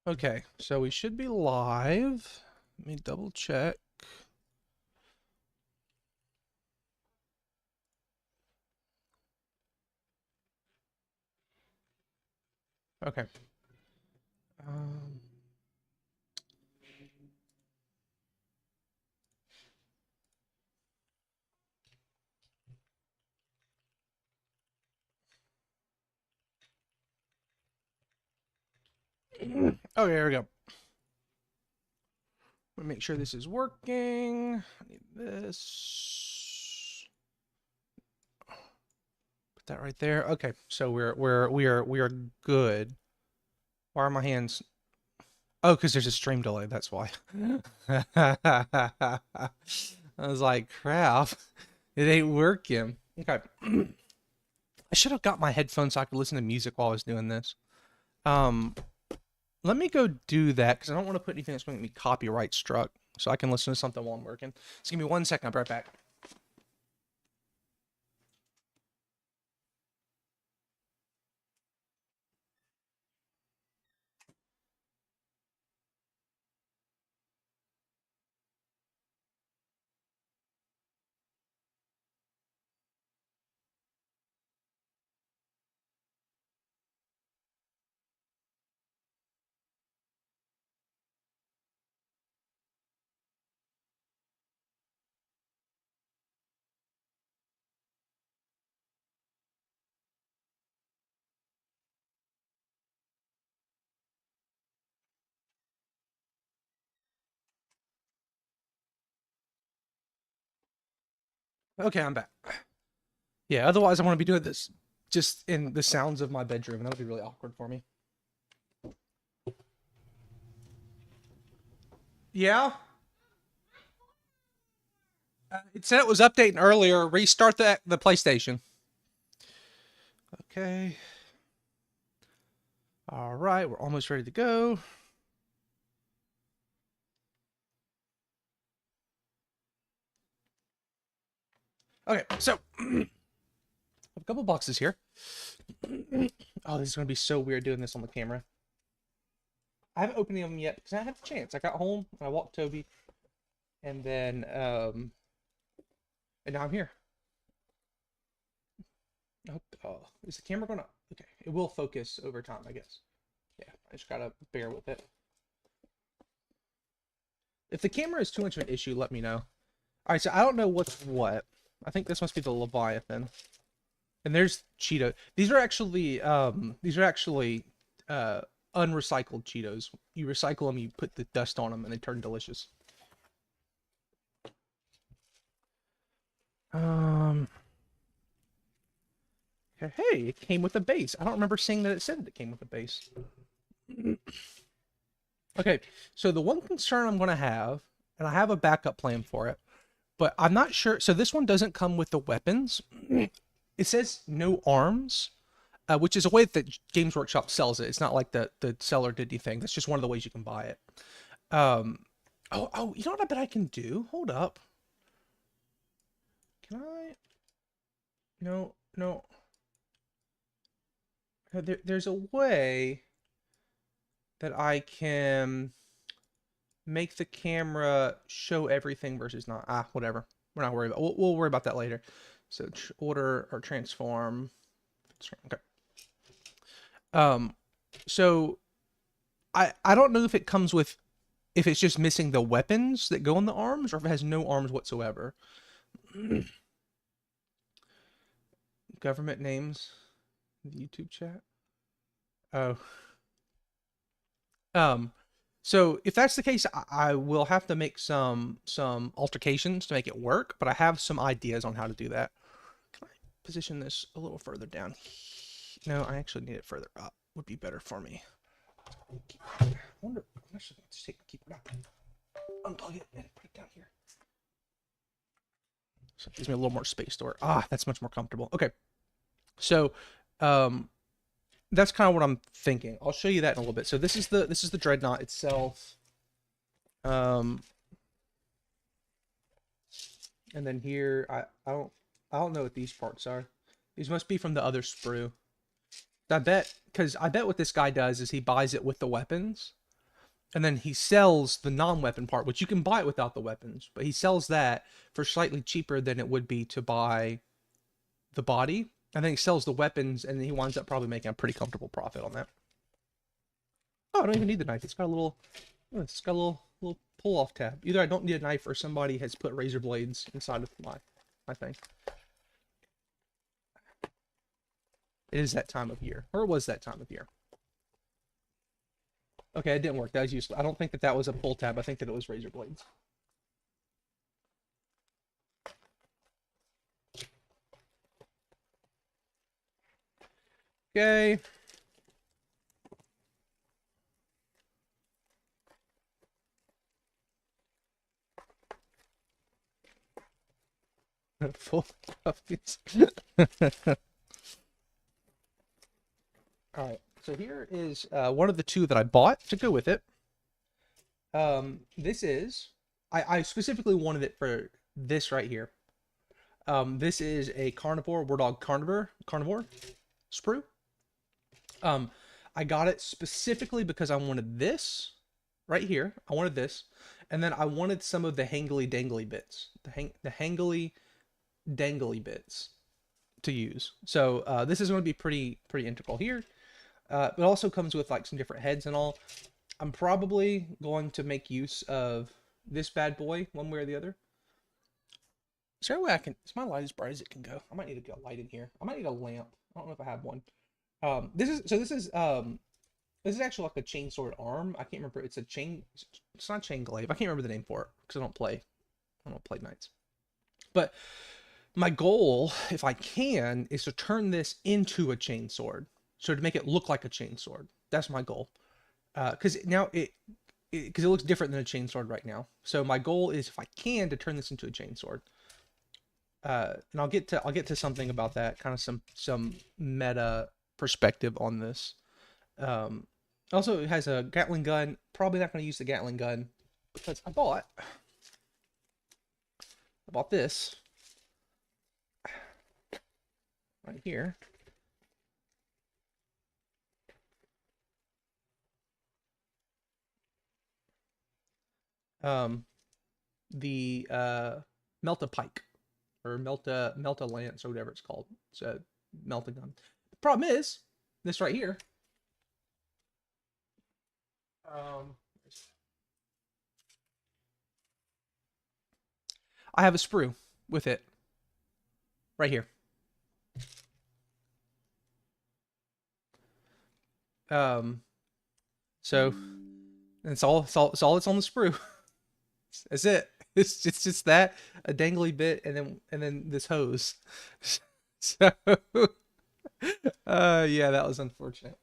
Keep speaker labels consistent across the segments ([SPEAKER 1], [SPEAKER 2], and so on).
[SPEAKER 1] Okay, so we should be live. Let me double check. Okay. Um, okay, there we go. Let me make sure this is working. I need this. Put that right there. Okay, so we are good. Why are my hands? Oh, because there's a stream delay. That's why. I was like, crap, it ain't working. Okay. I should have got my headphones so I could listen to music while I was doing this. Um, Let me go do that because I don't want to put anything that's going to be copyright struck. So I can listen to something while I'm working. Just give me 1 second. I'll be right back. Okay, I'm back. Yeah, otherwise I want to be doing this just in the sounds of my bedroom, and that'll be really awkward for me. Yeah, it said it was updating earlier. Restart the PlayStation. Okay. All right, we're almost ready to go. Okay, so I have a couple boxes here. Oh, this is gonna be so weird doing this on the camera. I haven't opened them yet because I didn't have a chance. I got home and I walked Toby, and then and now I'm here. Oh, is the camera gonna? Okay, it will focus over time, I guess. Yeah, I just gotta bear with it. If the camera is too much of an issue, let me know. All right, so I don't know what's what. I think this must be the Leviathan. And there's Cheeto. These are actually uh unrecycled Cheetos. You recycle them, you put the dust on them, and they turn delicious. Um. Hey, it came with a base. I don't remember seeing that it said that it came with a base. Okay, so the one concern I'm gonna have, and I have a backup plan for it, but I'm not sure. So this one doesn't come with the weapons. It says no arms, which is a way that Games Workshop sells it. It's not like the seller did anything. That's just one of the ways you can buy it. Um, oh, you know what I bet I can do? Hold up. Can I? No, no. There's a way that I can make the camera show everything versus not. Whatever. We're not worried about. We'll worry about that later. So order or transform. Okay. Um, so I don't know if it comes with if it's just missing the weapons that go on the arms or if it has no arms whatsoever. Government names, the YouTube chat. Oh, um, so if that's the case, I will have to make some altercations to make it work, but I have some ideas on how to do that. Can I position this a little further down? No, I actually need it further up. Would be better for me. I wonder. I should just keep it out. Unplug it and put it down here. So it gives me a little more space to work. That's much more comfortable. Okay, so um, that's kind of what I'm thinking. I'll show you that in a little bit. So this is the dreadnought itself. Um, and then here I don't know what these parts are. These must be from the other sprue. I bet what this guy does is he buys it with the weapons, And then he sells the non-weapon part, which you can buy it without the weapons, but he sells that for slightly cheaper than it would be to buy the body. And then he sells the weapons, and he winds up probably making a pretty comfortable profit on that. Oh, I don't even need the knife. It's got a little, little pull-off tab. Either I don't need a knife, or somebody has put razor blades inside of my thing. It is that time of year, or it was that time of year. Okay, it didn't work. That was useless. I don't think that was a pull tab. I think that it was razor blades. Okay. Full puppies. All right. So here is one of the two that I bought to go with it. This is I specifically wanted it for this right here. This is a carnivore, war dog carnivore sprue. I got it specifically because I wanted this right here. I wanted this, and then I wanted some of the hangly dangly bits, the hangly dangly bits to use. So this is going to be pretty integral here. It also comes with like some different heads and all. I'm probably going to make use of this bad boy one way or the other. Is there a way I can? Is my light as bright as it can go? I might need to get a light in here. I might need a lamp. I don't know if I have one. This is actually like a chainsword arm. I can't remember. It's a chain. It's not chain glaive. I can't remember the name for it because I don't play knights. But my goal, if I can, is to turn this into a chainsword. So to make it look like a chainsword. That's my goal. Because now because it looks different than a chainsword right now. So my goal is, if I can, to turn this into a chainsword. And I'll get to something about that, kind of some meta perspective on this. Also, it has a Gatling gun. Probably not going to use the Gatling gun because I bought this right here. The Melta Pike, or Melta Lance, or whatever it's called. It's a Melta gun. The problem is this right here. I have a sprue with it right here. So it's all that's on the sprue. That's it. It's just that, a dangly bit, and then this hose. So yeah, that was unfortunate.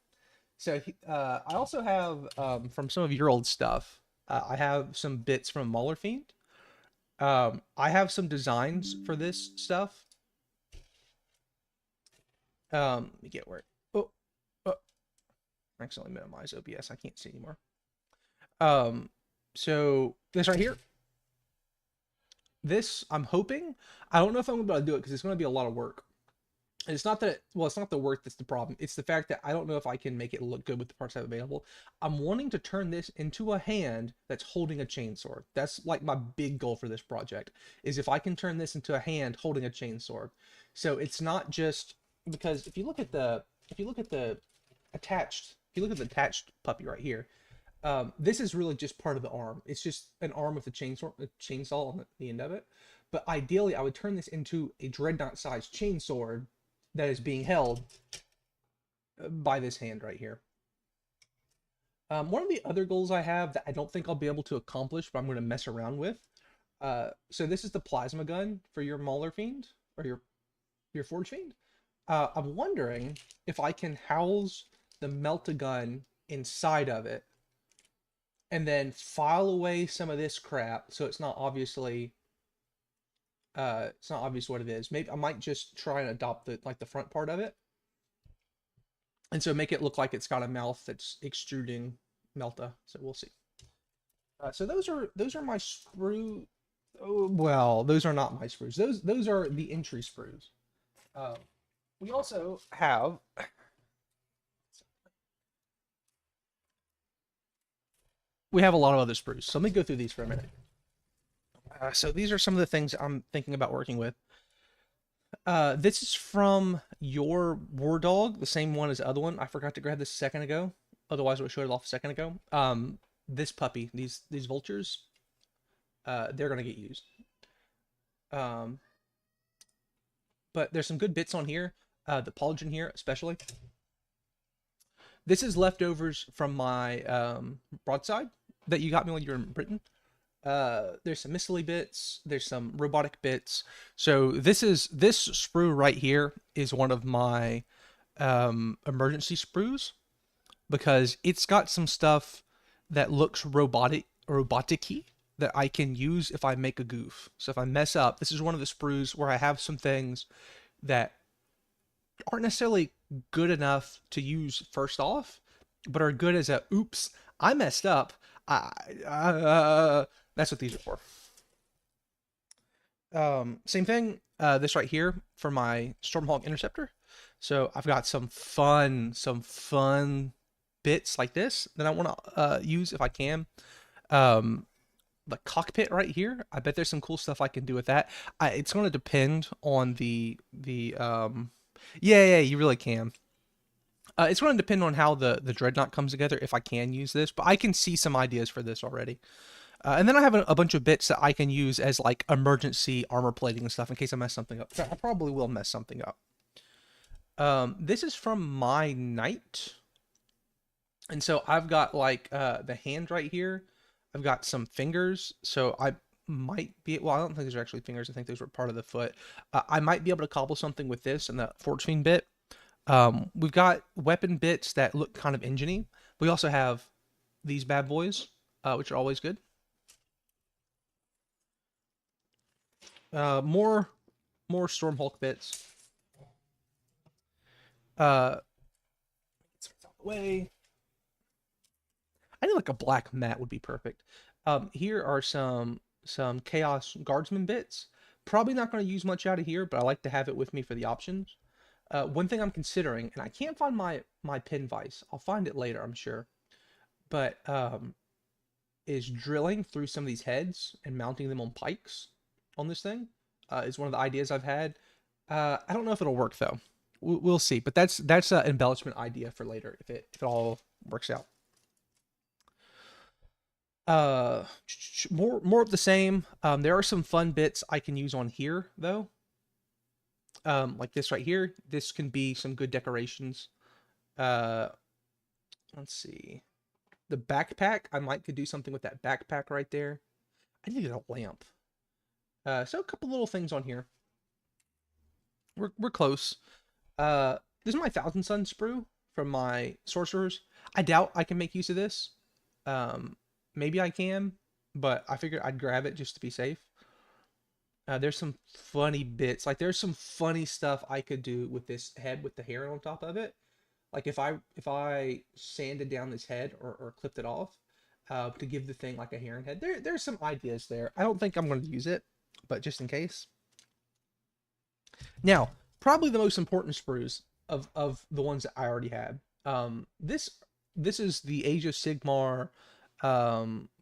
[SPEAKER 1] So I also have from some of your old stuff, I have some bits from Mauler Fiend. I have some designs for this stuff. Let me get where. Oh, I accidentally minimize OBS. I can't see anymore. So this right here. This, I'm hoping. I don't know if I'm going to be able to do it because it's going to be a lot of work. And it's not that, well, it's not the work that's the problem. It's the fact that I don't know if I can make it look good with the parts I have available. I'm wanting to turn this into a hand that's holding a chainsword. That's like my big goal for this project, is if I can turn this into a hand holding a chainsword. So it's not just, because if you look at the attached puppy right here, this is really just part of the arm. It's just an arm with a chainsaw on the end of it. But ideally, I would turn this into a dreadnought-sized chainsword that is being held by this hand right here. One of the other goals I have that I don't think I'll be able to accomplish, but I'm going to mess around with. So this is the plasma gun for your Mauler Fiend, or your Forge Fiend. I'm wondering if I can house the Melta gun inside of it, and then file away some of this crap so it's not obviously it's not obvious what it is. Maybe I might just try and adopt the front part of it, and so make it look like it's got a mouth that's extruding Melta. So we'll see. So those are my sprue. Oh, well, those are not my sprues. Those are the entry sprues. We also have we have a lot of other sprues. So let me go through these for a minute. So these are some of the things I'm thinking about working with. This is from your war dog, the same one as the other one. I forgot to grab this a second ago. Otherwise, I would show it off a second ago. This puppy, these vultures, they're gonna get used. Um, but there's some good bits on here. The polygon here, especially. This is leftovers from my broadside that you got me when you were in Britain. There's some missile bits, there's some robotic bits. So this sprue right here is one of my emergency sprues because it's got some stuff that looks robotic-y that I can use if I make a goof. So if I mess up, this is one of the sprues where I have some things that aren't necessarily good enough to use first off, but are good as a oops, I messed up. That's what these are for. Same thing. This right here for my Stormhawk Interceptor. So I've got some fun bits like this that I want to use if I can. The cockpit right here. I bet there's some cool stuff I can do with that. It's going to depend on yeah, you really can. It's going to depend on how the dreadnought comes together if I can use this, but I can see some ideas for this already. And then I have a bunch of bits that I can use as like emergency armor plating and stuff in case I mess something up. I probably will mess something up. This is from my knight. And so I've got like the hand right here. I've got some fingers. So I might be, well, I don't think these are actually fingers. I think those were part of the foot. I might be able to cobble something with this and the forge fiend bit. We've got weapon bits that look kind of engine-y. We also have these bad boys, which are always good. More Stormhawk bits. Way. I think like a black mat would be perfect. Here are some Chaos Guardsman bits. Probably not going to use much out of here, but I like to have it with me for the options. One thing I'm considering, and I can't find my pin vise. I'll find it later, I'm sure. But is drilling through some of these heads and mounting them on pikes on this thing is one of the ideas I've had. I don't know if it'll work though. We'll see. But that's an embellishment idea for later if it all works out. More of the same. There are some fun bits I can use on here though. Like this right here. This can be some good decorations. Let's see. The backpack, I might could do something with that backpack right there. I need a lamp. So a couple little things on here. We're close. This is my Thousand Sun sprue from my sorcerers. I doubt I can make use of this. Maybe I can, but I figured I'd grab it just to be safe. There's some funny bits. Like there's some funny stuff I could do with this head with the hair on top of it. Like if I sanded down this head or clipped it off to give the thing like a heron head. There's some ideas there. I don't think I'm going to use it, but just in case. Now, probably the most important sprues of the ones that I already had. This is the Age of Sigmar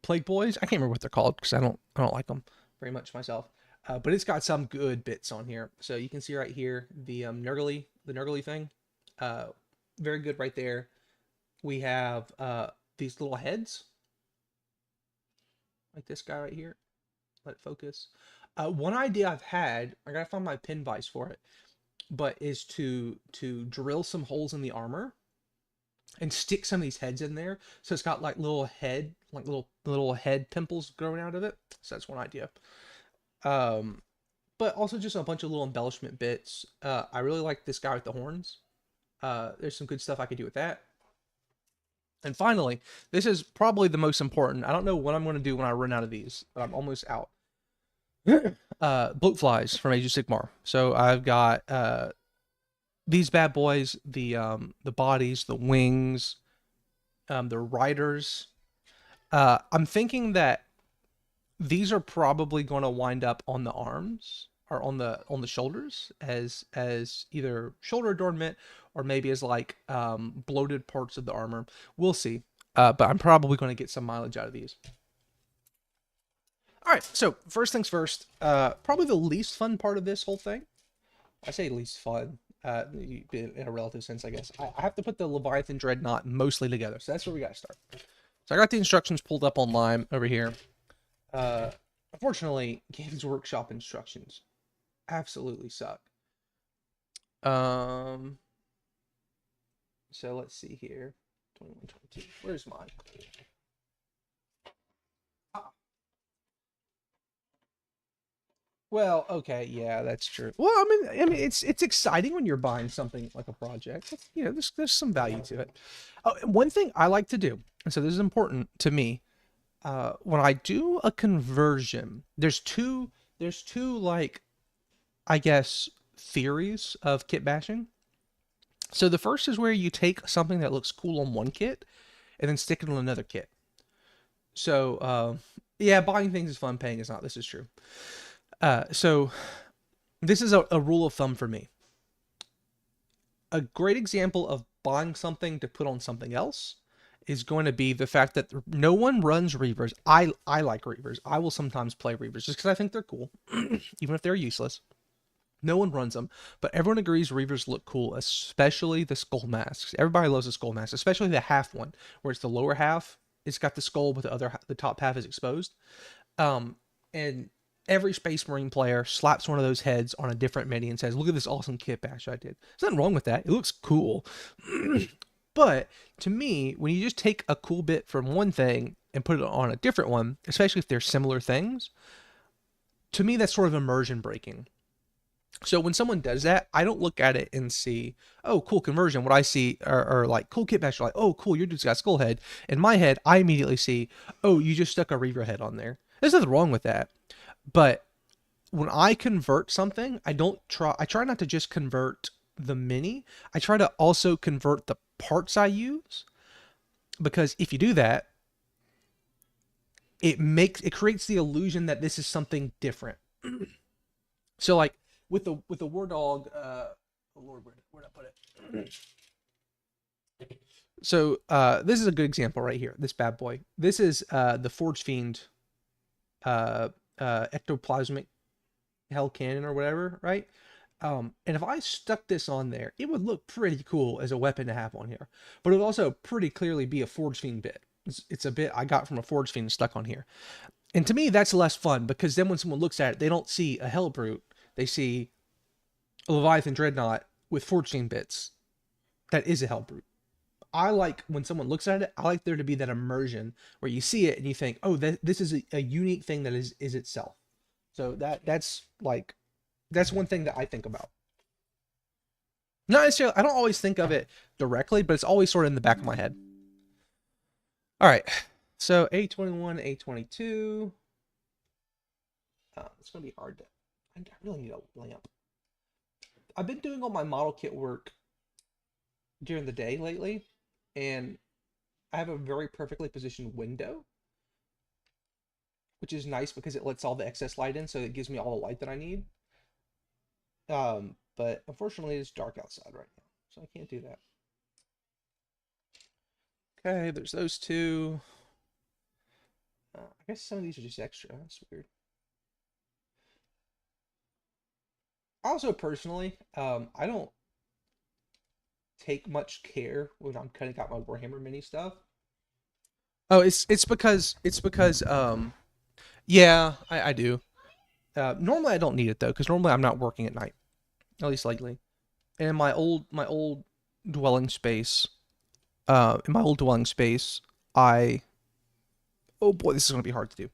[SPEAKER 1] Plague Boys. I can't remember what they're called because I don't like them very much myself. But it's got some good bits on here. So you can see right here the Nurgly thing. Very good right there. We have these little heads. Like this guy right here. Let it focus. One idea I've had, I gotta find my pin vise for it, but is to drill some holes in the armor and stick some of these heads in there. So it's got like little head pimples growing out of it. So that's one idea. But also just a bunch of little embellishment bits. I really like this guy with the horns. There's some good stuff I could do with that. And finally, this is probably the most important. I don't know what I'm going to do when I run out of these, but I'm almost out. Bloat flies from Age of Sigmar. So I've got these bad boys, the bodies, the wings, the riders. I'm thinking that these are probably going to wind up on the arms or on the shoulders as either shoulder adornment or maybe as like bloated parts of the armor. We'll see. but I'm probably going to get some mileage out of these. All right, so first things first, probably the least fun part of this whole thing. I say least fun, in a relative sense, I guess. I have to put the Leviathan Dreadnought mostly together, so that's where we got to start. So I got the instructions pulled up online over here. Unfortunately, Games Workshop instructions absolutely suck. So let's see here. 21, 22. Where's mine? Well, okay, yeah, that's true. Well, I mean, it's exciting when you're buying something like a project. You know, there's some value to it. Oh, one thing I like to do, and so this is important to me, when I do a conversion, there's two like, I guess, theories of kit bashing. So the first is where you take something that looks cool on one kit and then stick it on another kit. So yeah, buying things is fun, paying is not. This is true. So this is a rule of thumb for me. A great example of buying something to put on something else is going to be the fact that no one runs Reavers. I like Reavers. I will sometimes play Reavers just because I think they're cool, even if they're useless. No one runs them, but everyone agrees Reavers look cool, especially the skull masks. Everybody loves the skull mask, especially the half one, where it's the lower half. It's got the skull, but the top half is exposed. And every Space Marine player slaps one of those heads on a different mini and says, "Look at this awesome kit bash I did." There's nothing wrong with that. It looks cool. But to me, when you just take a cool bit from one thing and put it on a different one, especially if they're similar things, to me that's sort of immersion breaking. So when someone does that, I don't look at it and see, oh, cool conversion. What I see are like cool kit bash, like, oh, cool, your dude's got skull head. In my head, I immediately see, oh, you just stuck a Reaver head on there. There's nothing wrong with that. But when I convert something, I try not to just convert the mini. I try to also convert the parts I use, because if you do that, it creates the illusion that this is something different. So like with the War Dog, oh Lord, where'd I put it? So this is a good example right here. This bad boy. This is the Forge Fiend ectoplasmic hell cannon or whatever, right? And if I stuck this on there, it would look pretty cool as a weapon to have on here, but it would also pretty clearly be a Forge Fiend bit. It's a bit I got from a Forge Fiend stuck on here. And to me, that's less fun, because then when someone looks at it, they don't see a Hellbrute. They see a Leviathan Dreadnought with Forge Fiend bits. That is a Hellbrute. I like when someone looks at it, I like there to be that immersion where you see it and you think, oh, this is a unique thing that is itself. So that's one thing that I think about. Not necessarily, I don't always think of it directly, but it's always sort of in the back of my head. All right, so A21, A22. It's going to be hard to, I really need a lamp. I've been doing all my model kit work during the day lately, and I have a very perfectly positioned window, which is nice because it lets all the excess light in, so it gives me all the light that I need. But unfortunately it's dark outside right now, so I can't do that. Okay, there's those two. I guess some of these are just extra. That's weird. Also, personally, I don't take much care when I'm cutting out my Warhammer mini stuff. Oh, it's because yeah, I do. Normally I don't need it though, because normally I'm not working at night, at least lately. And in my old dwelling space, I oh boy, this is gonna be hard to do.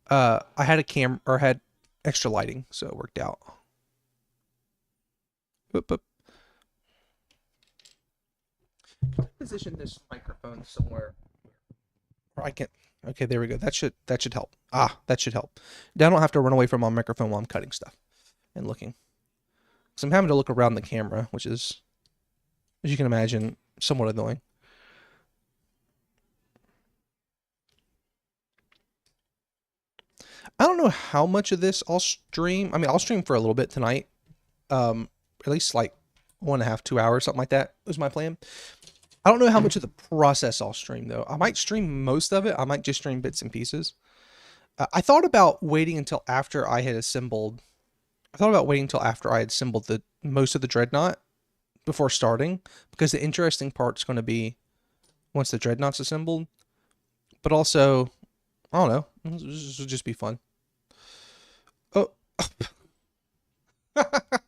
[SPEAKER 1] I had a had extra lighting, so it worked out. Oop. Position this microphone somewhere where I can. Okay, there we go. That should help. That should help. Now I don't have to run away from my microphone while I'm cutting stuff and looking. So I'm having to look around the camera, which is, as you can imagine, somewhat annoying. I don't know how much of this I'll stream. I mean, I'll stream for a little bit tonight. At least like 1.5, 2 hours, something like that was my plan. I don't know how much of the process I'll stream though. I might stream most of it. I might just stream bits and pieces. I thought about waiting until after I had assembled. I thought about waiting until after I had assembled the most of the dreadnought before starting, because the interesting part's going to be once the dreadnought's assembled. But also, I don't know. This will just be fun. Oh,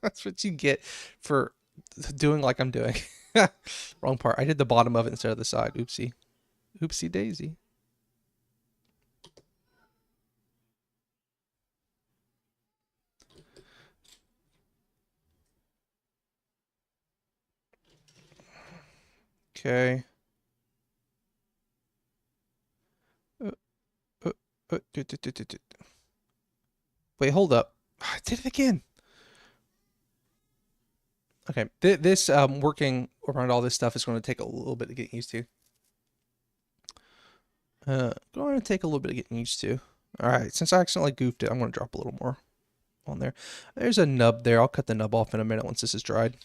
[SPEAKER 1] that's what you get for doing like I'm doing. Wrong part. I did the bottom of it instead of the side. Oopsie. Oopsie daisy. Okay. Uh, do, do, do, do, do. Wait, hold up. I did it again. Okay, this working around all this stuff is going to take a little bit to get used to. Going to take a little bit of getting used to. All right, since I accidentally goofed it, I'm going to drop a little more on there. There's a nub there. I'll cut the nub off in a minute once this is dried.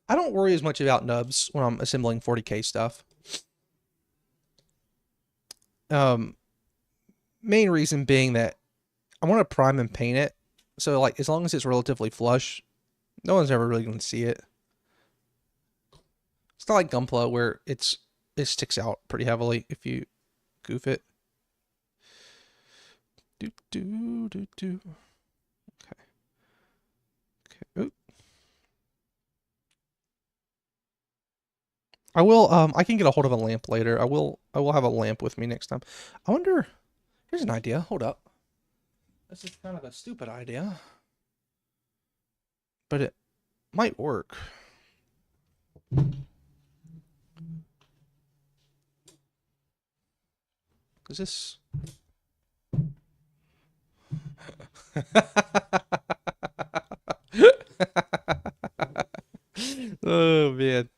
[SPEAKER 1] I don't worry as much about nubs when I'm assembling 40K stuff. Main reason being that I want to prime and paint it. So like as long as it's relatively flush, no one's ever really going to see it. It's not like Gunpla where it sticks out pretty heavily if you goof it. Do do do do. Okay. Okay. Oop. I will I can get a hold of a lamp later. I will have a lamp with me next time. I wonder, here's an idea. Hold up. This is kind of a stupid idea, but it might work. Is this Oh man.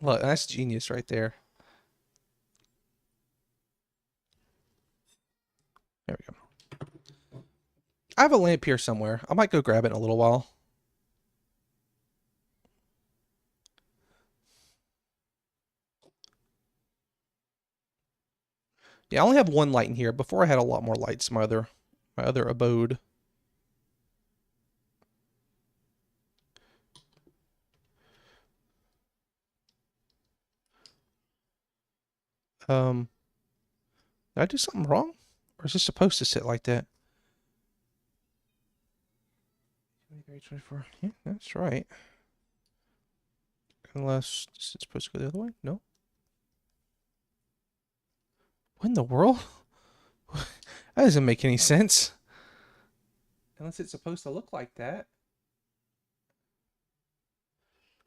[SPEAKER 1] Look, that's genius right there. There we go. I have a lamp here somewhere. I might go grab it in a little while. Yeah, I only have one light in here. Before I had a lot more lights in my other abode. Did I do something wrong? Or is this supposed to sit like that? 23, 24. Yeah, that's right. Unless it's supposed to go the other way? No. What in the world? That doesn't make any sense. Unless it's supposed to look like that.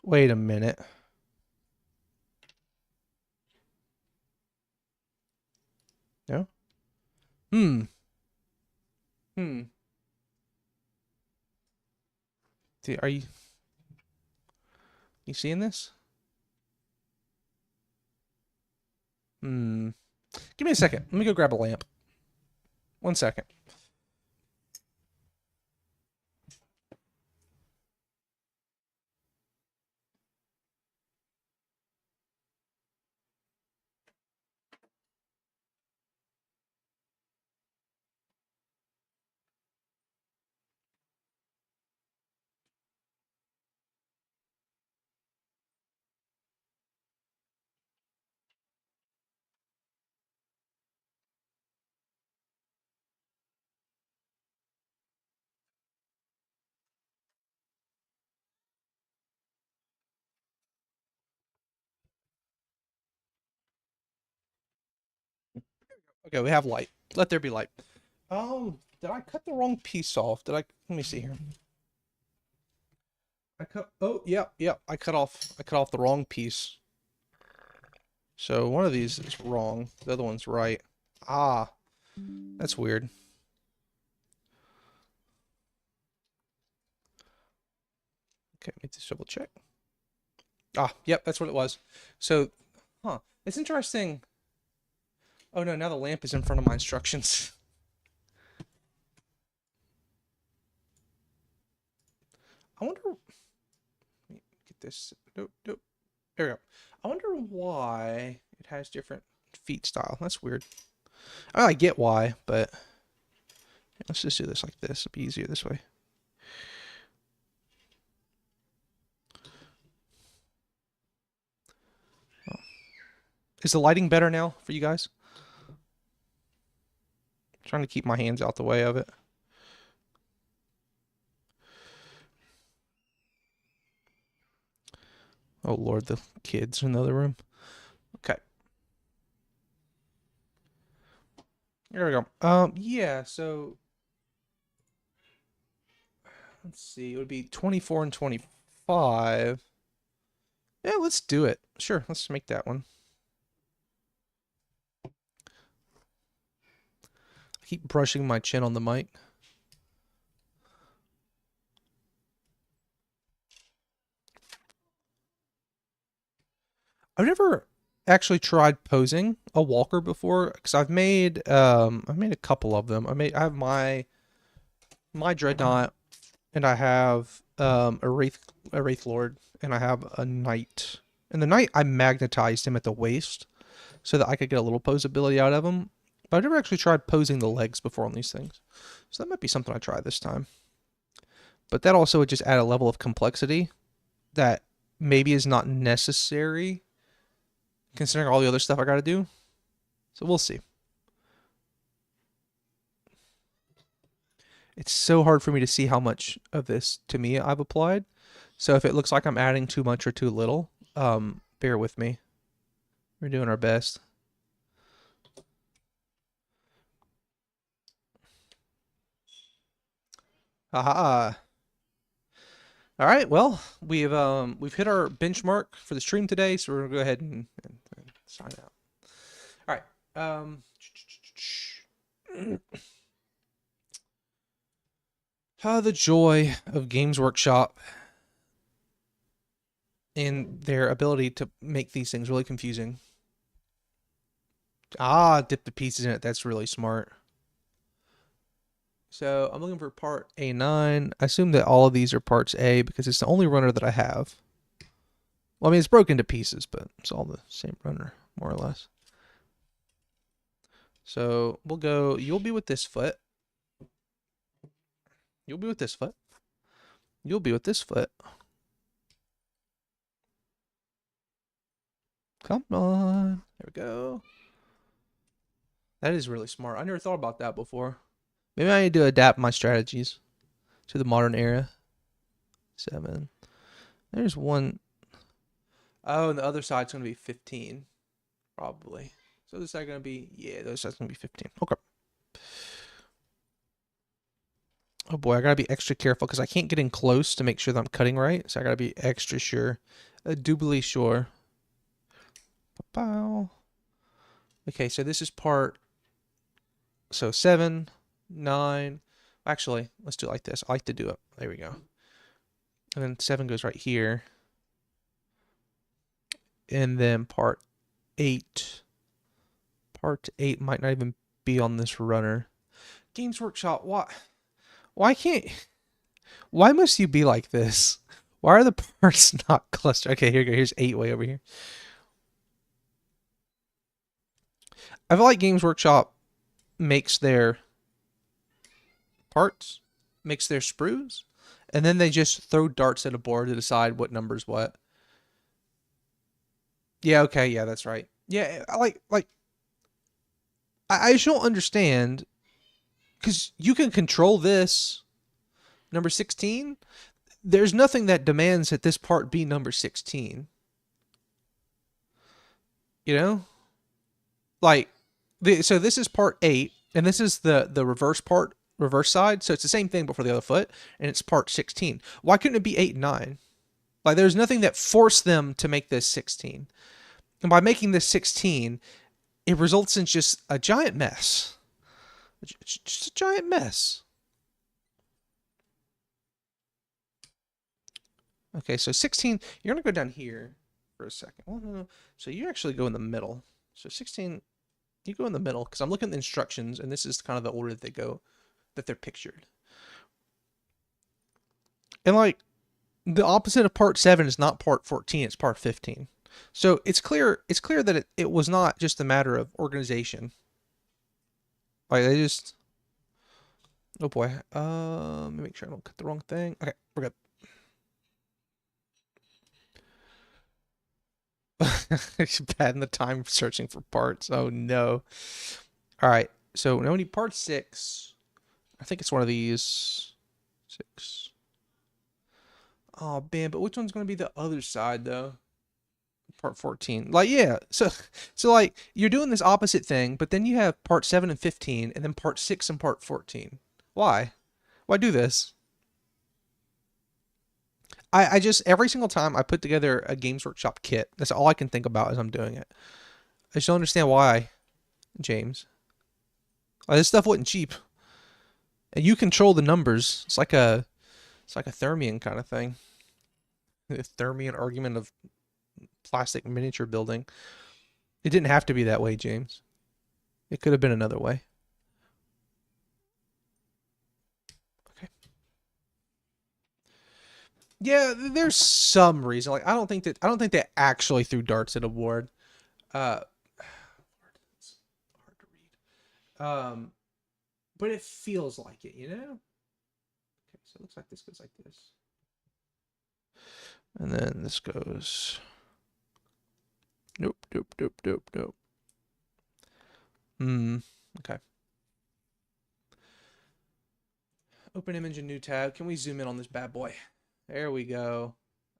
[SPEAKER 1] Wait a minute. No? Hmm. Hmm. Are you seeing this? Hmm. Give me a second. Let me go grab a lamp. 1 second. Okay, we have light. Let there be light. Did I cut the wrong piece off? Let me see here. Oh, yep, yep. I cut off the wrong piece. So one of these is wrong. The other one's right. Ah, that's weird. Okay, let me just double check. Ah, yep, that's what it was. So, it's interesting. Oh no, now the lamp is in front of my instructions. I wonder. Let me get this. Nope, nope. There we go. I wonder why it has different feet style. That's weird. I get why, but let's just do this like this. It'll be easier this way. Oh. Is the lighting better now for you guys? I'm trying to keep my hands out the way of it. Oh Lord, the kids in the other room. Okay. There we go. Yeah, so let's see. It would be 24 and 25. Yeah, let's do it. Sure, let's make that one. I keep brushing my chin on the mic. I've never actually tried posing a walker before because I've made a couple of them. I have my dreadnought, and I have a wraith lord, and I have a knight. And the knight, I magnetized him at the waist so that I could get a little posability out of him. But I've never actually tried posing the legs before on these things, so that might be something I try this time. But that also would just add a level of complexity that maybe is not necessary considering all the other stuff I gotta do. So we'll see. It's so hard for me to see how much of this to me I've applied. So if it looks like I'm adding too much or too little, bear with me. We're doing our best. Aha. All right, well, we've hit our benchmark for the stream today, so we're gonna go ahead and sign out. All right. The joy of Games Workshop and their ability to make these things really confusing. Dip the pieces in it. That's really smart. So I'm looking for part A9. I assume that all of these are parts A because it's the only runner that I have. Well, I mean, it's broken to pieces, but it's all the same runner, more or less. So we'll go, you'll be with this foot. You'll be with this foot. You'll be with this foot. Come on. There we go. That is really smart. I never thought about that before. Maybe I need to adapt my strategies to the modern era. 7. There's one. Oh, and the other side's going to be 15. Probably. So this side going to be, yeah, the other side's going to be 15. Okay. Oh boy, I got to be extra careful because I can't get in close to make sure that I'm cutting right. So I got to be extra sure. Doubly sure. Pow. Okay, so this is part. So 7, 9. Actually, let's do it like this. I like to do it. There we go. And then 7 goes right here. And then part 8. Part 8 might not even be on this runner. Games Workshop, why must you be like this? Why are the parts not clustered? Okay, here you go. Here's 8 way over here. I feel like Games Workshop makes their parts, makes their sprues, and then they just throw darts at a board to decide what number's what. Yeah, okay, yeah, that's right. Yeah, I just don't understand, because you can control this number 16. There's nothing that demands that this part be number 16. You know? Like, so this is part 8, and this is the reverse side. So it's the same thing but for the other foot, and it's part 16. Why couldn't it be 8 and 9? Like, there's nothing that forced them to make this 16. And by making this 16, it results in just a giant mess. Just a giant mess. Okay, so 16, you're going to go down here for a second. Oh, no. So you actually go in the middle. So 16, you go in the middle, because I'm looking at the instructions, and this is kind of the order that they go, that they're pictured. And like, the opposite of part 7 is not part 14, it's part 15. So it's clear that it was not just a matter of organization. Like they just, oh boy. Let me make sure I don't cut the wrong thing. Okay, we're good. It's bad in the time searching for parts. Oh no. All right. So now we need part 6. I think it's one of these. 6. Oh man, but which one's going to be the other side though? Part 14. Like yeah. So like you're doing this opposite thing, but then you have part 7 and 15 and then part 6 and part 14. Why? Why do this? I just every single time I put together a Games Workshop kit, that's all I can think about as I'm doing it. I just don't understand why, James. Like, this stuff wasn't cheap. And you control the numbers. It's like a Thermian kind of thing. The Thermian argument of plastic miniature building. It didn't have to be that way, James. It could have been another way. Okay. Yeah, there's some reason. Like I don't think they actually threw darts at a board. It's hard to read. But it feels like it, you know? Okay, so it looks like this goes like this. And then this goes. Nope, nope, nope, nope, nope. Okay. Open image and new tab. Can we zoom in on this bad boy? There we go.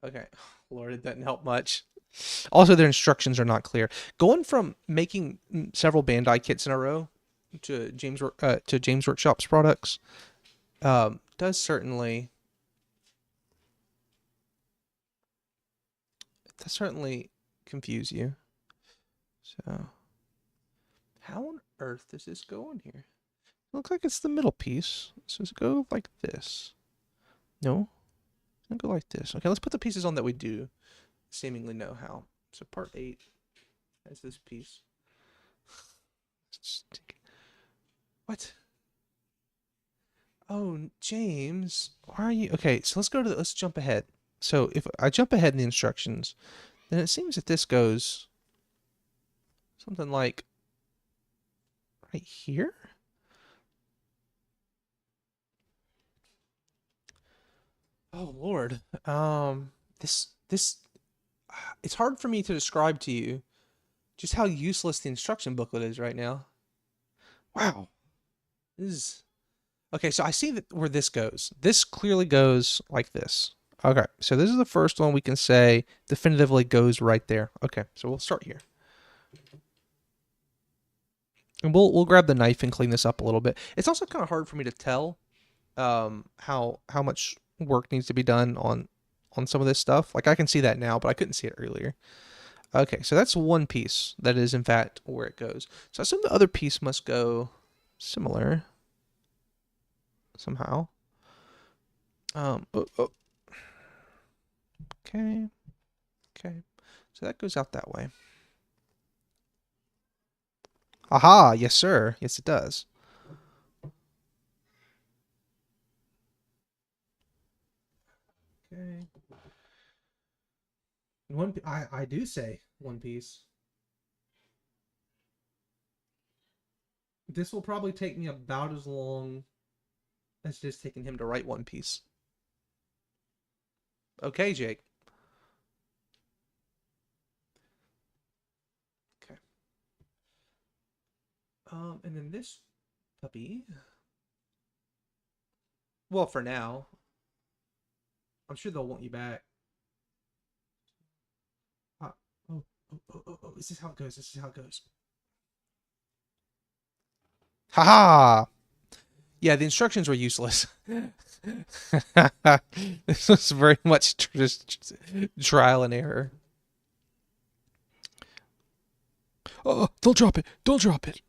[SPEAKER 1] Okay. Lord, it doesn't help much. Also, their instructions are not clear. Going from making several Bandai kits in a row to James Workshop's products does certainly confuse you. So, how on earth does this go in here? It looks like it's the middle piece. So let's go like this. No, I'll go like this. Okay, let's put the pieces on that we do seemingly know how. So part 8 has this piece. What? Oh, James, why are you? Okay, so let's jump ahead. So if I jump ahead in the instructions, then it seems that this goes something like right here. Oh Lord. This it's hard for me to describe to you just how useless the instruction booklet is right now. Wow. This is okay, so I see that where this goes. This clearly goes like this. Okay, so this is the first one we can say definitively goes right there. Okay, so we'll start here. And we'll grab the knife and clean this up a little bit. It's also kind of hard for me to tell how much work needs to be done on some of this stuff. Like I can see that now, but I couldn't see it earlier. Okay, so that's one piece that is in fact where it goes. So I assume the other piece must go similar somehow. Okay. Okay. So that goes out that way. Aha, yes sir. Yes it does. Okay. I do say One Piece. This will probably take me about as long as just taking him to write One Piece. Okay, Jake. Okay. And then this puppy. Well, for now. I'm sure they'll want you back. Oh, oh. This is how it goes. This is how it goes. Haha! Yeah, the instructions were useless. This was very much just trial and error. Oh, don't drop it. Don't drop it.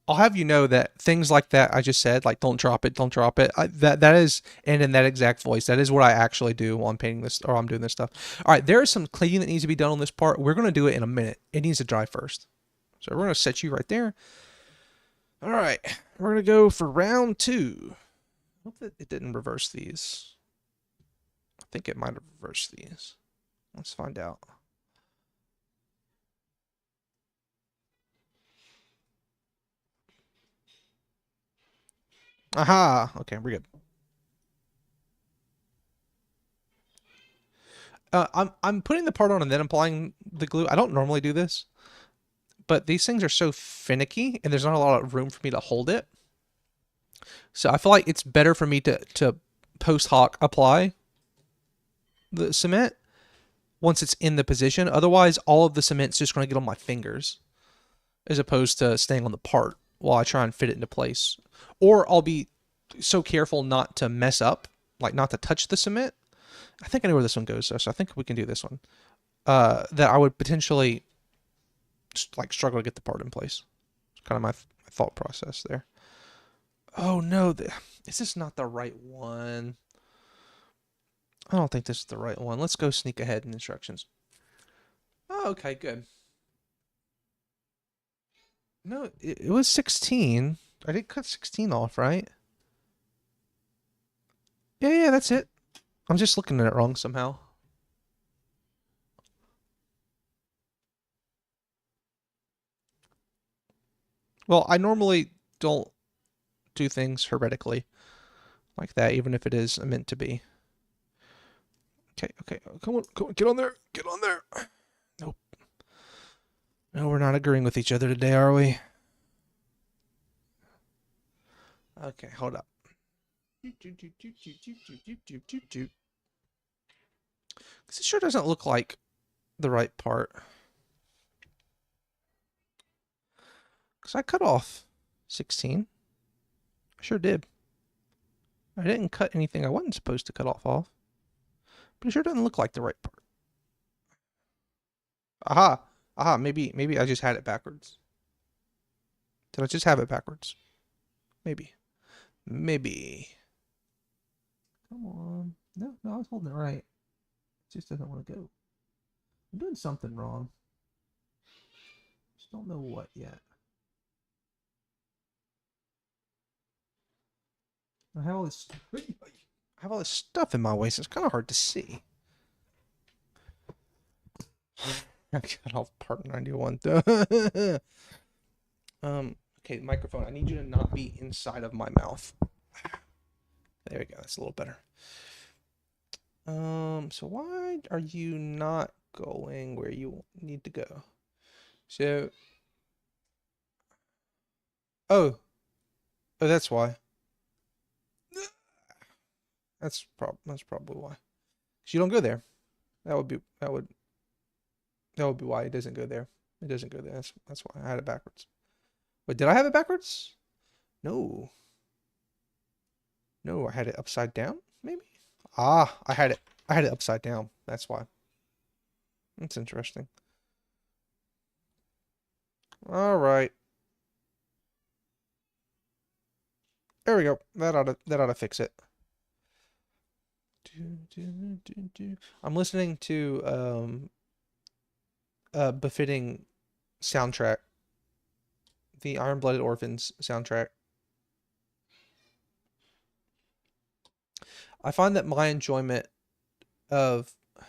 [SPEAKER 1] I'll have you know that things like that I just said, like don't drop it, don't drop it. That is, and in that exact voice, that is what I actually do while I'm painting this or I'm doing this stuff. All right, there is some cleaning that needs to be done on this part. We're gonna do it in a minute. It needs to dry first, so we're gonna set you right there. All right, we're gonna go for round 2. I hope that it didn't reverse these. think it might have reversed these. Let's find out. Aha! Okay, we're good. I'm putting the part on and then applying the glue. I don't normally do this, but these things are so finicky and there's not a lot of room for me to hold it. So I feel like it's better for me to post hoc apply the cement once it's in the position. Otherwise, all of the cement's just going to get on my fingers as opposed to staying on the part while I try and fit it into place. Or I'll be so careful not to mess up, like not to touch the cement. I think I know where this one goes, so I think we can do this one. That I would potentially like struggle to get the part in place. It's kind of my thought process there. Oh no, is this not the right one? I don't think this is the right one. Let's go sneak ahead in instructions. Oh, okay, good. No, it was 16. I did cut 16 off, right? Yeah, that's it. I'm just looking at it wrong somehow. Well, I normally don't do things hermetically like that, even if it is meant to be. Okay. Come on, get on there. Get on there. Nope. No, we're not agreeing with each other today, are we? Okay, hold up. This sure doesn't look like the right part. Because I cut off 16. I sure did. I didn't cut anything I wasn't supposed to cut off. But it sure doesn't look like the right part. Aha, maybe I just had it backwards. Did I just have it backwards? Maybe. Come on. No, I was holding it right. It just doesn't want to go. I'm doing something wrong. Just don't know what yet. I have all this stuff in my way, so it's kind of hard to see. I got off part 91. Okay, microphone. I need you to not be inside of my mouth. There we go. That's a little better. So why are you not going where you need to go? So, oh, that's why. That's probably why. 'Cause you don't go there. That would be why it doesn't go there. It doesn't go there. That's why I had it backwards. Wait, did I have it backwards? No. No, I had it upside down, maybe? Ah, I had it upside down. That's why. That's interesting. All right. There we go. That ought to fix it. I'm listening to befitting soundtrack. The Iron-Blooded Orphans soundtrack. I find that my enjoyment of, I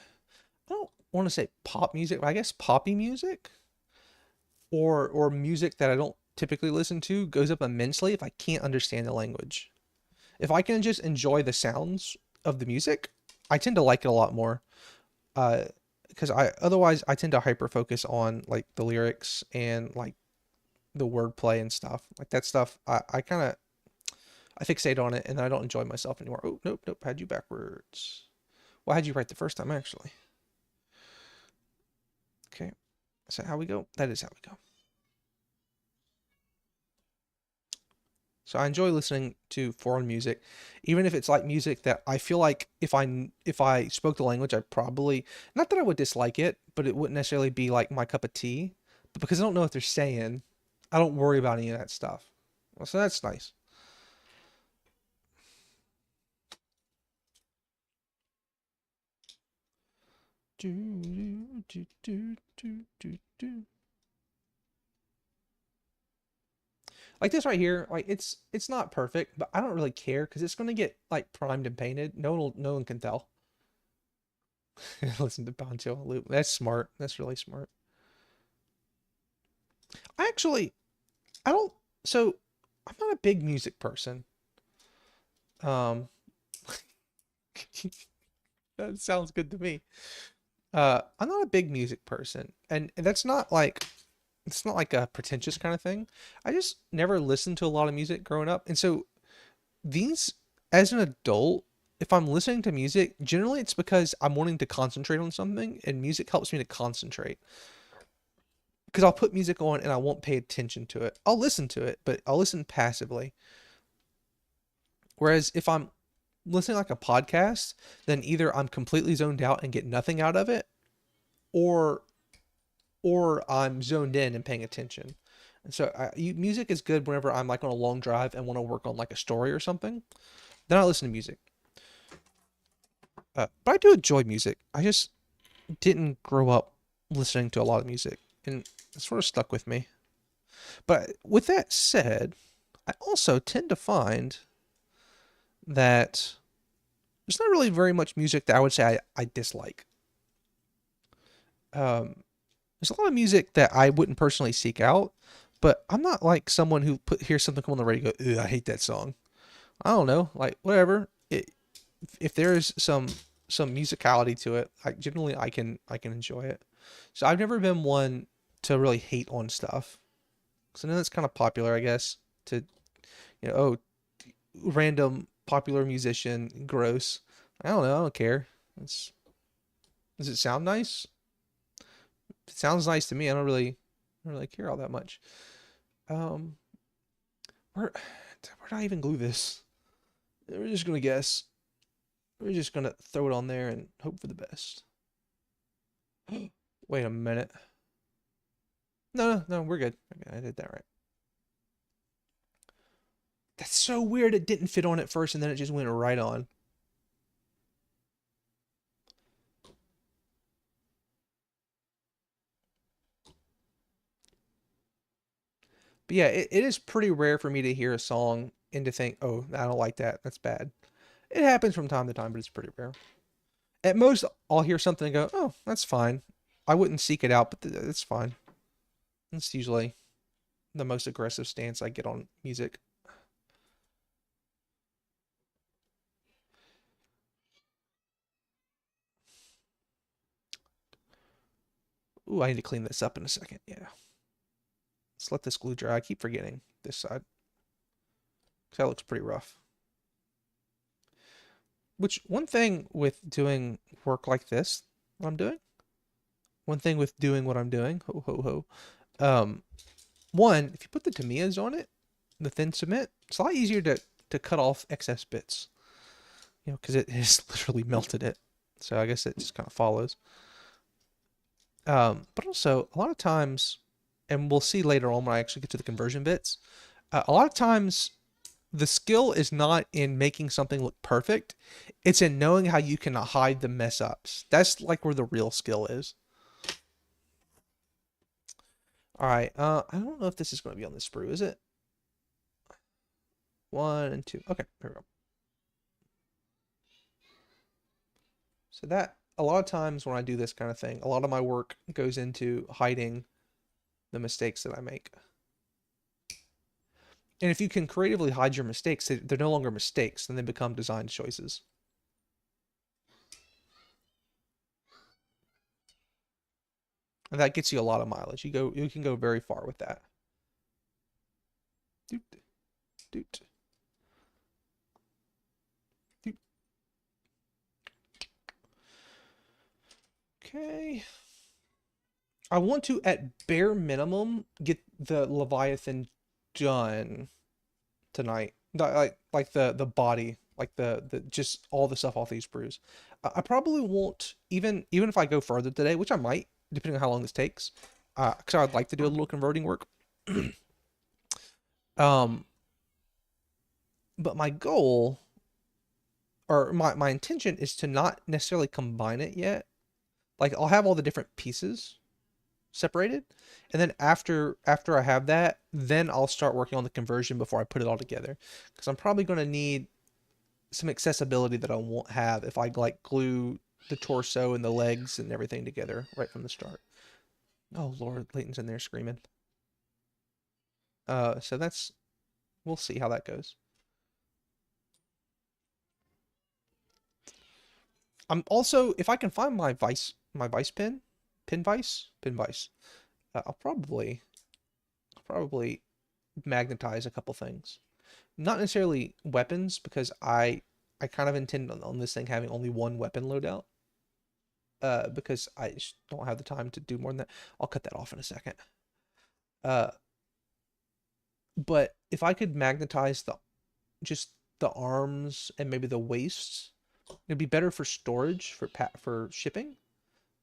[SPEAKER 1] don't want to say pop music, but I guess poppy music or music that I don't typically listen to goes up immensely if I can't understand the language. If I can just enjoy the sounds of the music, I tend to like it a lot more. Because otherwise I tend to hyper focus on like the lyrics and like the wordplay and stuff. Like that stuff, I kind of I fixate on it and then I don't enjoy myself anymore. Oh, nope. Had you backwards. Well, I had you right the first time, actually. Okay. Is that how we go? That is how we go. So I enjoy listening to foreign music, even if it's like music that I feel like if I spoke the language, I'd probably, not that I would dislike it, but it wouldn't necessarily be like my cup of tea. But because I don't know what they're saying, I don't worry about any of that stuff. Well, so that's nice. Like this right here, like it's not perfect, but I don't really care because it's gonna get like primed and painted. No one can tell. Listen to Poncho on loop. That's smart. That's really smart. I actually, I don't. So, I'm not a big music person. Um, that sounds good to me. I'm not a big music person, and that's not like it's not like a pretentious kind of thing. I just never listened to a lot of music growing up, and so these, as an adult, if I'm listening to music, generally it's because I'm wanting to concentrate on something, and music helps me to concentrate. Because I'll put music on and I won't pay attention to it. I'll listen to it, but I'll listen passively. Whereas if I'm listening like a podcast, then either I'm completely zoned out and get nothing out of it, or I'm zoned in and paying attention. And so music is good whenever I'm like on a long drive and want to work on like a story or something. Then I listen to music. But I do enjoy music. I just didn't grow up listening to a lot of music, and it sort of stuck with me. But with that said, I also tend to find that there's not really very much music that I would say I dislike. Um, there's a lot of music that I wouldn't personally seek out, but I'm not like someone who hears something come on the radio and go, "Ugh, I hate that song." I don't know, like whatever. If there's some musicality to it, I can enjoy it. So I've never been one to really hate on stuff. So I know that's kind of popular, I guess, to oh, random popular musician, gross. I don't know, I don't care. It's, does it sound nice? It sounds nice to me. I don't really care all that much. Um, where did I even glue this? We're just gonna guess. We're just gonna throw it on there and hope for the best. Wait a minute. No, we're good. Okay, I did that right. That's so weird. It didn't fit on at first, and then it just went right on. But yeah, it is pretty rare for me to hear a song and to think, oh, I don't like that. That's bad. It happens from time to time, but it's pretty rare. At most, I'll hear something and go, oh, that's fine. I wouldn't seek it out, but it's fine. That's usually the most aggressive stance I get on music. Ooh, I need to clean this up in a second. Yeah. Let's let this glue dry. I keep forgetting this side. That looks pretty rough. Which, one thing with doing work like this, what I'm doing, one thing with doing what I'm doing, ho ho ho. One, if you put the Tamiya's on it, the thin cement, it's a lot easier to cut off excess bits, because it has literally melted it. So I guess it just kind of follows. But also a lot of times, and we'll see later on when I actually get to the conversion bits, a lot of times the skill is not in making something look perfect. It's in knowing how you can hide the mess ups. That's like where the real skill is. All right. I don't know if this is going to be on this sprue, is it? One and two. Okay, here we go. So that, a lot of times when I do this kind of thing, a lot of my work goes into hiding the mistakes that I make. And if you can creatively hide your mistakes, they're no longer mistakes, then they become design choices. And that gets you a lot of mileage. You can go very far with that. Doot, doot, doot. Okay. I want to, at bare minimum, get the Leviathan done tonight. Like the body, like the just all the stuff off these sprues. I probably won't, even if I go further today, which I might, depending on how long this takes. Because I'd like to do a little converting work. um, but my goal, or my intention, is to not necessarily combine it yet. Like, I'll have all the different pieces separated, and then after I have that, then I'll start working on the conversion before I put it all together, because I'm probably going to need some accessibility that I won't have if I like glue the torso and the legs and everything together right from the start. Oh Lord, Leighton's in there screaming. So we'll see how that goes. I'm also, if I can find my vice pin vice, I'll probably magnetize a couple things. Not necessarily weapons, because I kind of intend on this thing having only one weapon loadout. Because I just don't have the time to do more than that. I'll cut that off in a second. But if I could magnetize just the arms and maybe the waists, it'd be better for storage for shipping,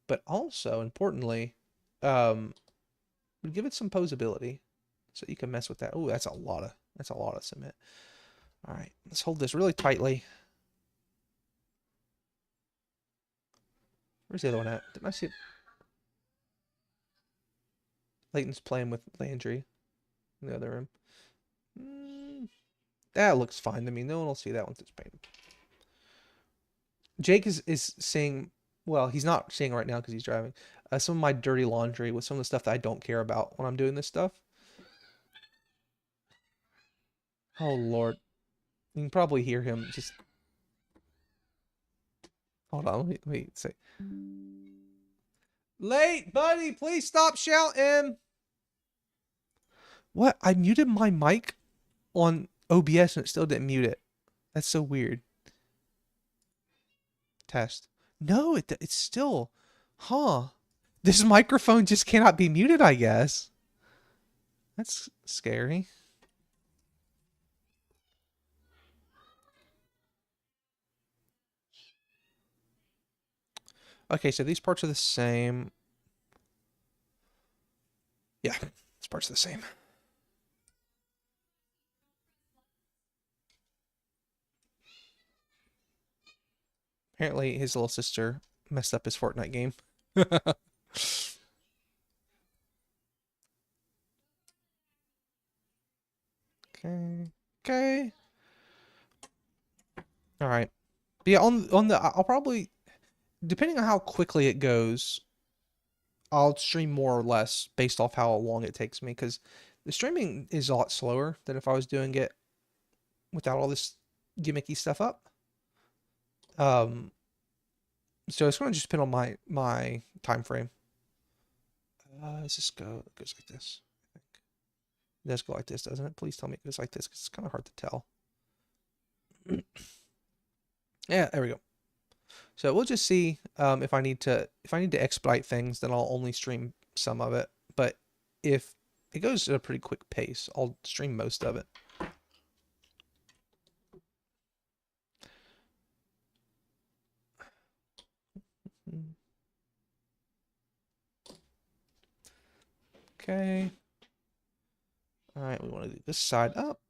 [SPEAKER 1] but also importantly, would give it some posability, so you can mess with that. Oh, that's a lot of cement. All right, let's hold this really tightly. Where's the other one at? Didn't I see it? Leighton's playing with Landry in the other room. That looks fine to me. No one will see that once it's painted. Jake is seeing, well, he's not seeing right now because he's driving, some of my dirty laundry with some of the stuff that I don't care about when I'm doing this stuff. Oh, Lord. You can probably hear him just... Hold on, let me say. Late, buddy, please stop shouting. What? I muted my mic on OBS and it still didn't mute it. That's so weird. Test. No, it's still... Huh. This microphone just cannot be muted, I guess. That's scary. Okay, so these parts are the same. Yeah, these parts are the same. Apparently, his little sister messed up his Fortnite game. Okay. Okay. All right. But yeah, on the I'll probably, depending on how quickly it goes, I'll stream more or less based off how long it takes me, because the streaming is a lot slower than if I was doing it without all this gimmicky stuff up. So it's going to just depend on my time frame. Does this go? It goes like this. I think it does go like this, doesn't it? Please tell me it goes like this, because it's kind of hard to tell. Yeah, there we go. So we'll just see if I need to expedite things, then I'll only stream some of it. But if it goes at a pretty quick pace, I'll stream most of it. Okay. All right, we want to do this side up.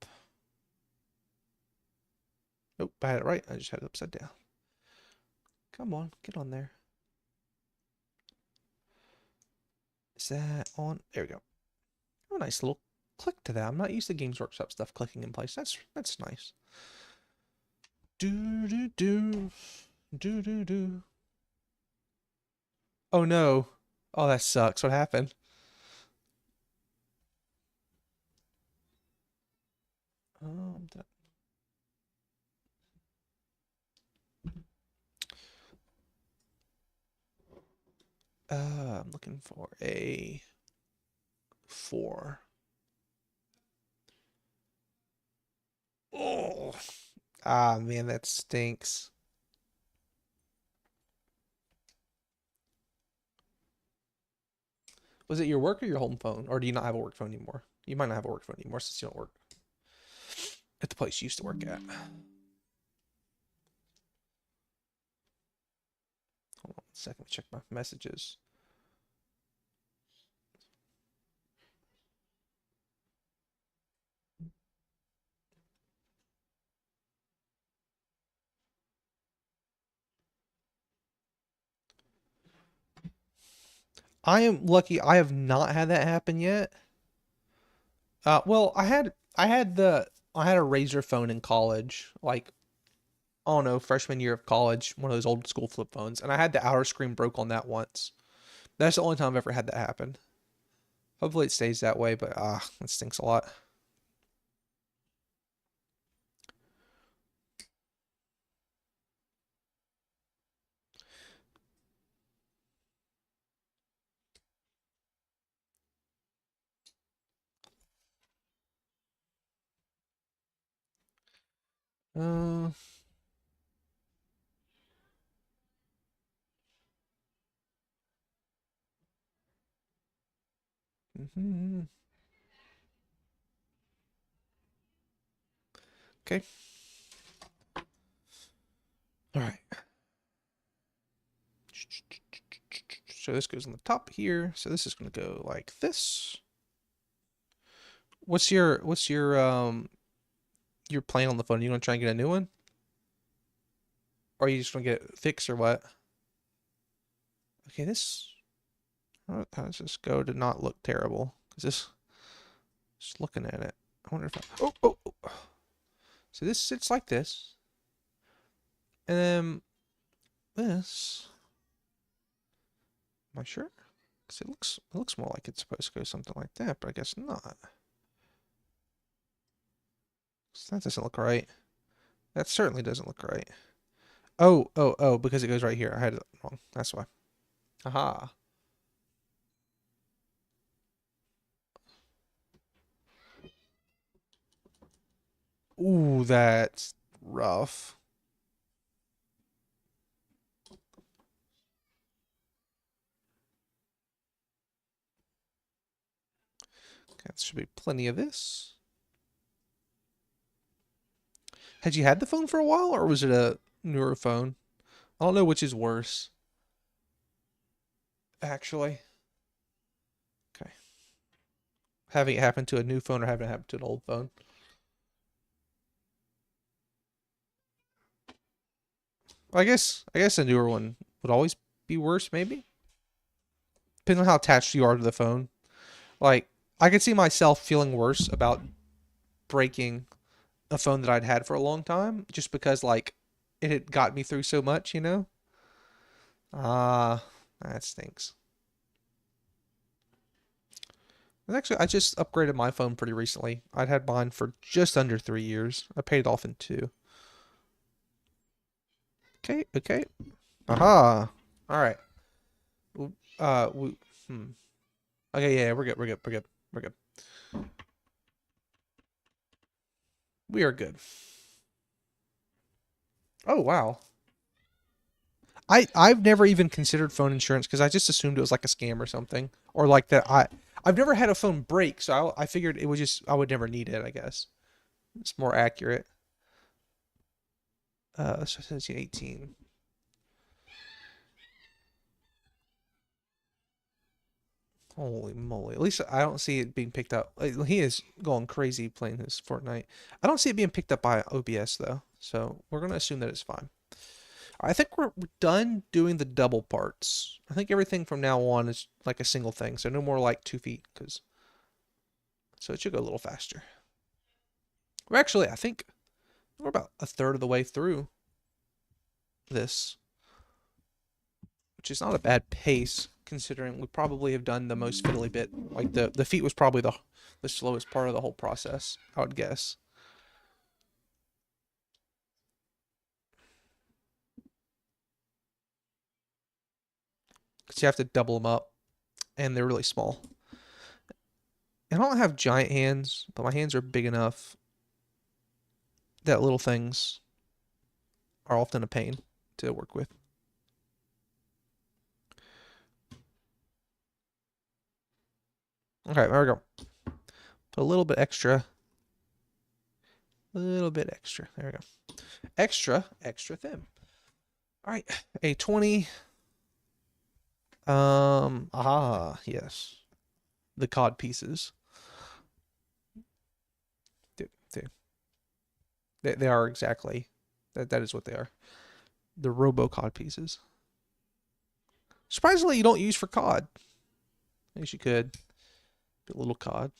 [SPEAKER 1] Nope, I had it right. I just had it upside down. Come on, get on there. Is that on? There we go. Oh, nice little click to that. I'm not used to Games Workshop stuff clicking in place. That's nice. Do do do do do do. Oh no. Oh, that sucks. What happened? I'm I'm looking for a 4. Oh, ah, man, that stinks. Was it your work or your home phone? Or do you not have a work phone anymore? You might not have a work phone anymore since you don't work at the place you used to work at. Hold on a second, check my messages. I am lucky I have not had that happen yet. Well, I had a Razor phone in college, like don't know, freshman year of college, one of those old school flip phones, and I had the outer screen broke on that once. That's the only time I've ever had that happen. Hopefully it stays that way, but it stinks a lot. Uh, mhm. Okay. All right. So this goes on the top here. So this is going to go like this. What's your plan on the phone? You going to try and get a new one? Or are you just going to get it fixed or what? Okay, how does this go to not look terrible? Because just looking at it, I wonder if oh. So this sits like this. And then this, am I sure? Because it looks more like it's supposed to go something like that, but I guess not. So that doesn't look right. That certainly doesn't look right. Oh, because it goes right here. I had it wrong. That's why. Aha. Ooh, that's rough. Okay, there should be plenty of this. Had you had the phone for a while, or was it a newer phone? I don't know which is worse, actually. Okay. Having it happen to a new phone or having it happen to an old phone? I guess a newer one would always be worse, maybe. Depends on how attached you are to the phone. Like, I could see myself feeling worse about breaking a phone that I'd had for a long time, just because like it had got me through so much, you know? Ah, that stinks. And actually, I just upgraded my phone pretty recently. I'd had mine for just under 3 years. I paid it off in two. Okay. Aha. All right. We, hmm. Okay, yeah, we're good. We are good. Oh wow. I've never even considered phone insurance because I just assumed it was like a scam or something, or like that. I've never had a phone break, so I figured it was just I would never need it. I guess it's more accurate. So it says 18. Holy moly! At least I don't see it being picked up. He is going crazy playing this Fortnite. I don't see it being picked up by OBS though, so we're gonna assume that it's fine. I think we're done doing the double parts. I think everything from now on is like a single thing, so no more like 2 feet, because so it should go a little faster. We're actually, I think we're about a third of the way through this, which is not a bad pace considering we probably have done the most fiddly bit. Like the feet was probably the slowest part of the whole process, I would guess. Because you have to double them up, and they're really small. And I don't have giant hands, but my hands are big enough that little things are often a pain to work with. Okay, there we go. Put a little bit extra. A little bit extra. There we go. Extra thin. All right, a 20. Yes. The cod pieces. They are exactly that is what they are. The robo cod pieces. Surprisingly, you don't use for cod. I guess you could. A little cod.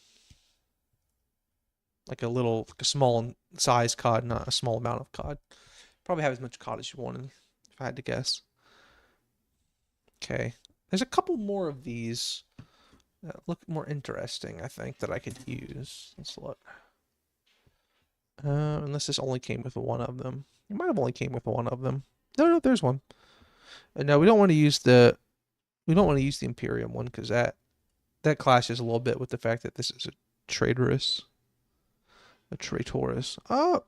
[SPEAKER 1] Like a small size cod, not a small amount of cod. Probably have as much cod as you wanted, if I had to guess. Okay. There's a couple more of these that look more interesting, I think, that I could use. Let's look. Unless this only came with one of them. It might have only came with one of them. No, there's one. No, we don't want to use the Imperium one because that clashes a little bit with the fact that this is a traitorous. A traitorous. Oh,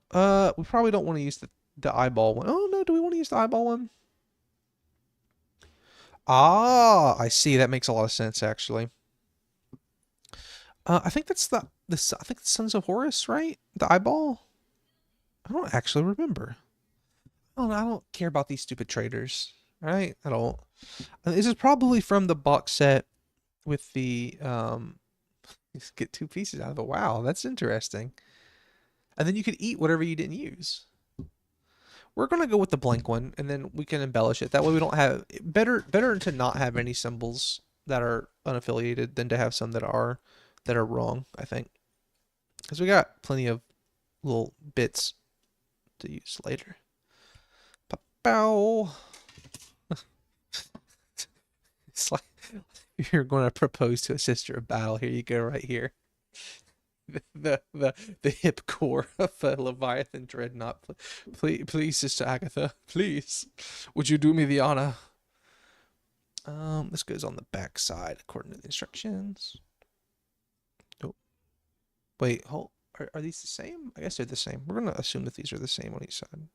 [SPEAKER 1] we probably don't want to use the eyeball one. Oh no, do we want to use the eyeball one? Ah, I see. That makes a lot of sense actually. I think that's I think the Sons of Horus, right? The eyeball. I don't actually remember. I don't care about these stupid traders. Right? I don't. This is probably from the box set with the just get 2 pieces out of it. Wow, that's interesting. And then you could eat whatever you didn't use. We're gonna go with the blank one, and then we can embellish it. That way we don't have better to not have any symbols that are unaffiliated than to have some that are wrong, I think. Because we got plenty of little bits to use later. Bow. It's like you're going to propose to a sister of battle. Here you go, right here. The hip core of a Leviathan Dreadnought. Please, Sister Agatha, please, would you do me the honor? This goes on the back side according to the instructions. Oh, wait, hold. Are these the same? I guess they're the same. We're gonna assume that these are the same on each side.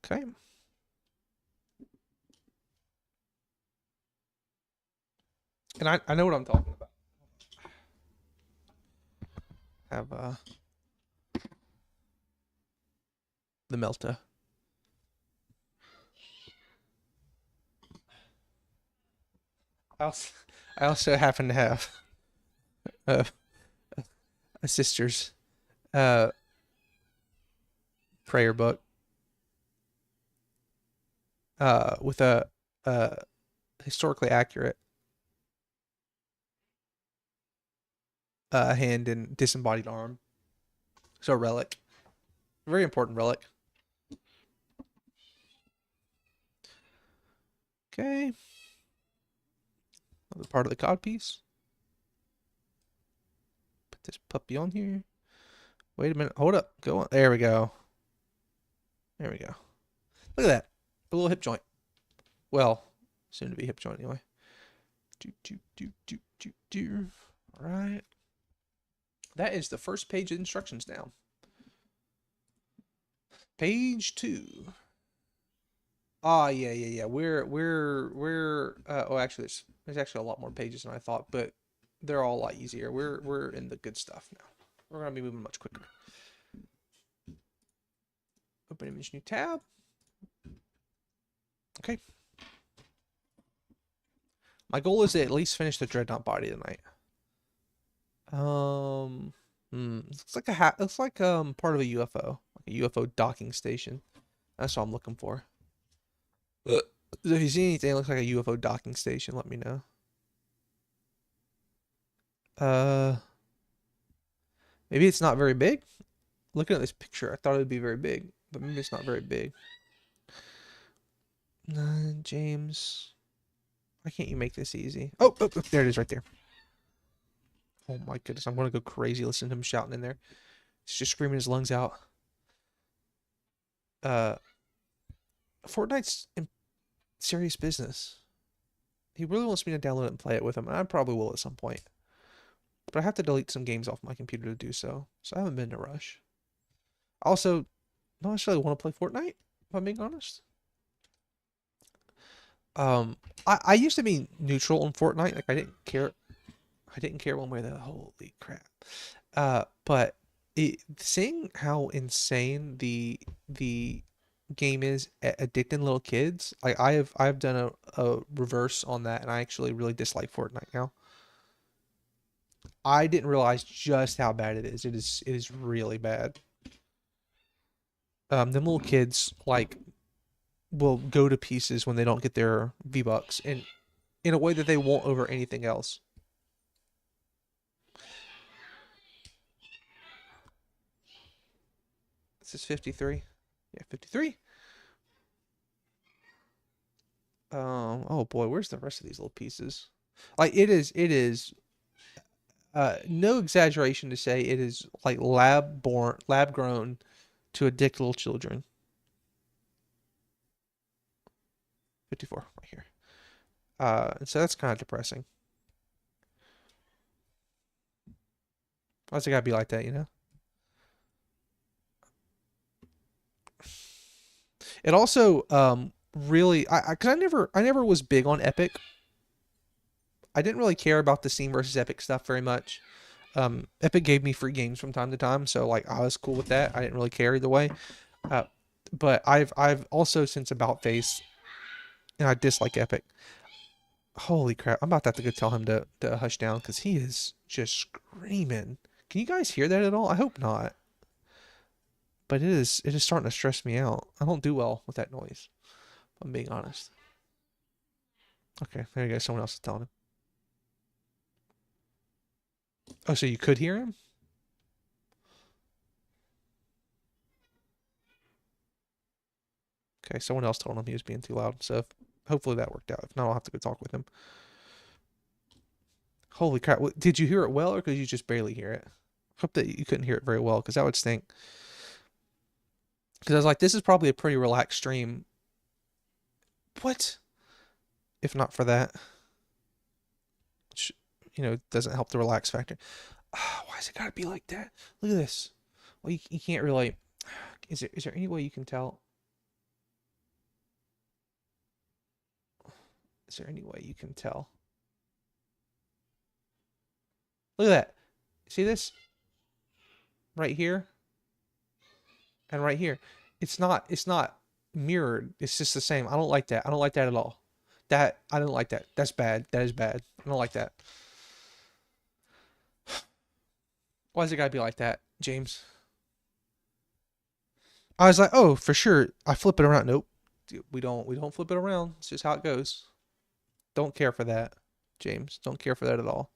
[SPEAKER 1] Okay. And I know what I'm talking about. Have the Melta. I also happen to have uh, a sister's uh, prayer book with a historically accurate hand and disembodied arm. So a relic. A very important relic. Okay. Another part of the cod piece. Put this puppy on here. Wait a minute. Hold up. Go on. There we go. There we go. Look at that. A little hip joint. Well, soon to be hip joint anyway. All right. That is the first page of instructions now. Page 2. Ah, yeah. Oh, actually, there's actually a lot more pages than I thought, but they're all a lot easier. We're in the good stuff now. We're gonna be moving much quicker. Open image, new tab. Okay. My goal is to at least finish the Dreadnought body tonight. Looks like looks like part of a UFO, like a UFO docking station. That's what I'm looking for. So if you see anything that looks like a UFO docking station, let me know. Maybe it's not very big. Looking at this picture, I thought it would be very big, but maybe it's not very big. James, why can't you make this easy? Oh, there it is right there. Oh my goodness, I'm gonna go crazy listening to him shouting in there. He's just screaming his lungs out. Fortnite's in serious business. He really wants me to download it and play it with him, and I probably will at some point. But I have to delete some games off my computer to do so, so I haven't been in a rush. I also don't necessarily want to play Fortnite, if I'm being honest. I used to be neutral on Fortnite, like I didn't care. I didn't care one way or the other. Holy crap. But seeing how insane the game is at addicting little kids, like I've done a reverse on that, and I actually really dislike Fortnite now. I didn't realize just how bad it is. It is really bad. Them little kids like will go to pieces when they don't get their V-Bucks, and in a way that they won't over anything else. This is 53. Yeah, 53. Oh boy, where's the rest of these little pieces? Like it is no exaggeration to say it is like lab grown to addict little children. 54 right here. And so that's kind of depressing. Why's it gotta be like that, you know? It also really cause I never was big on Epic. I didn't really care about the Steam versus Epic stuff very much. Epic gave me free games from time to time, so like I was cool with that. I didn't really care either way. Uh, but I've also since about face, and I dislike Epic. Holy crap! I'm about to have to go tell him to hush down because he is just screaming. Can you guys hear that at all? I hope not. But it is starting to stress me out. I don't do well with that noise. If I'm being honest. Okay, there you go. Someone else is telling him. Oh, so you could hear him? Okay, someone else told him he was being too loud. So hopefully that worked out. If not, I'll have to go talk with him. Holy crap! Did you hear it well, or could you just barely hear it? Hope that you couldn't hear it very well, because that would stink. Because I was like, this is probably a pretty relaxed stream. What? If not for that, which, doesn't help the relax factor. Why has it got to be like that? Look at this. Well, you can't really. Is there any way you can tell? Is there any way you can tell? Look at that. See this? Right here and right here. It's not mirrored. It's just the same. I don't like that. I don't like that at all. I don't like that. That's bad. That is bad. I don't like that. Why does it gotta be like that, James? I was like, oh, for sure. I flip it around. Nope. We don't flip it around. It's just how it goes. Don't care for that, James. Don't care for that at all.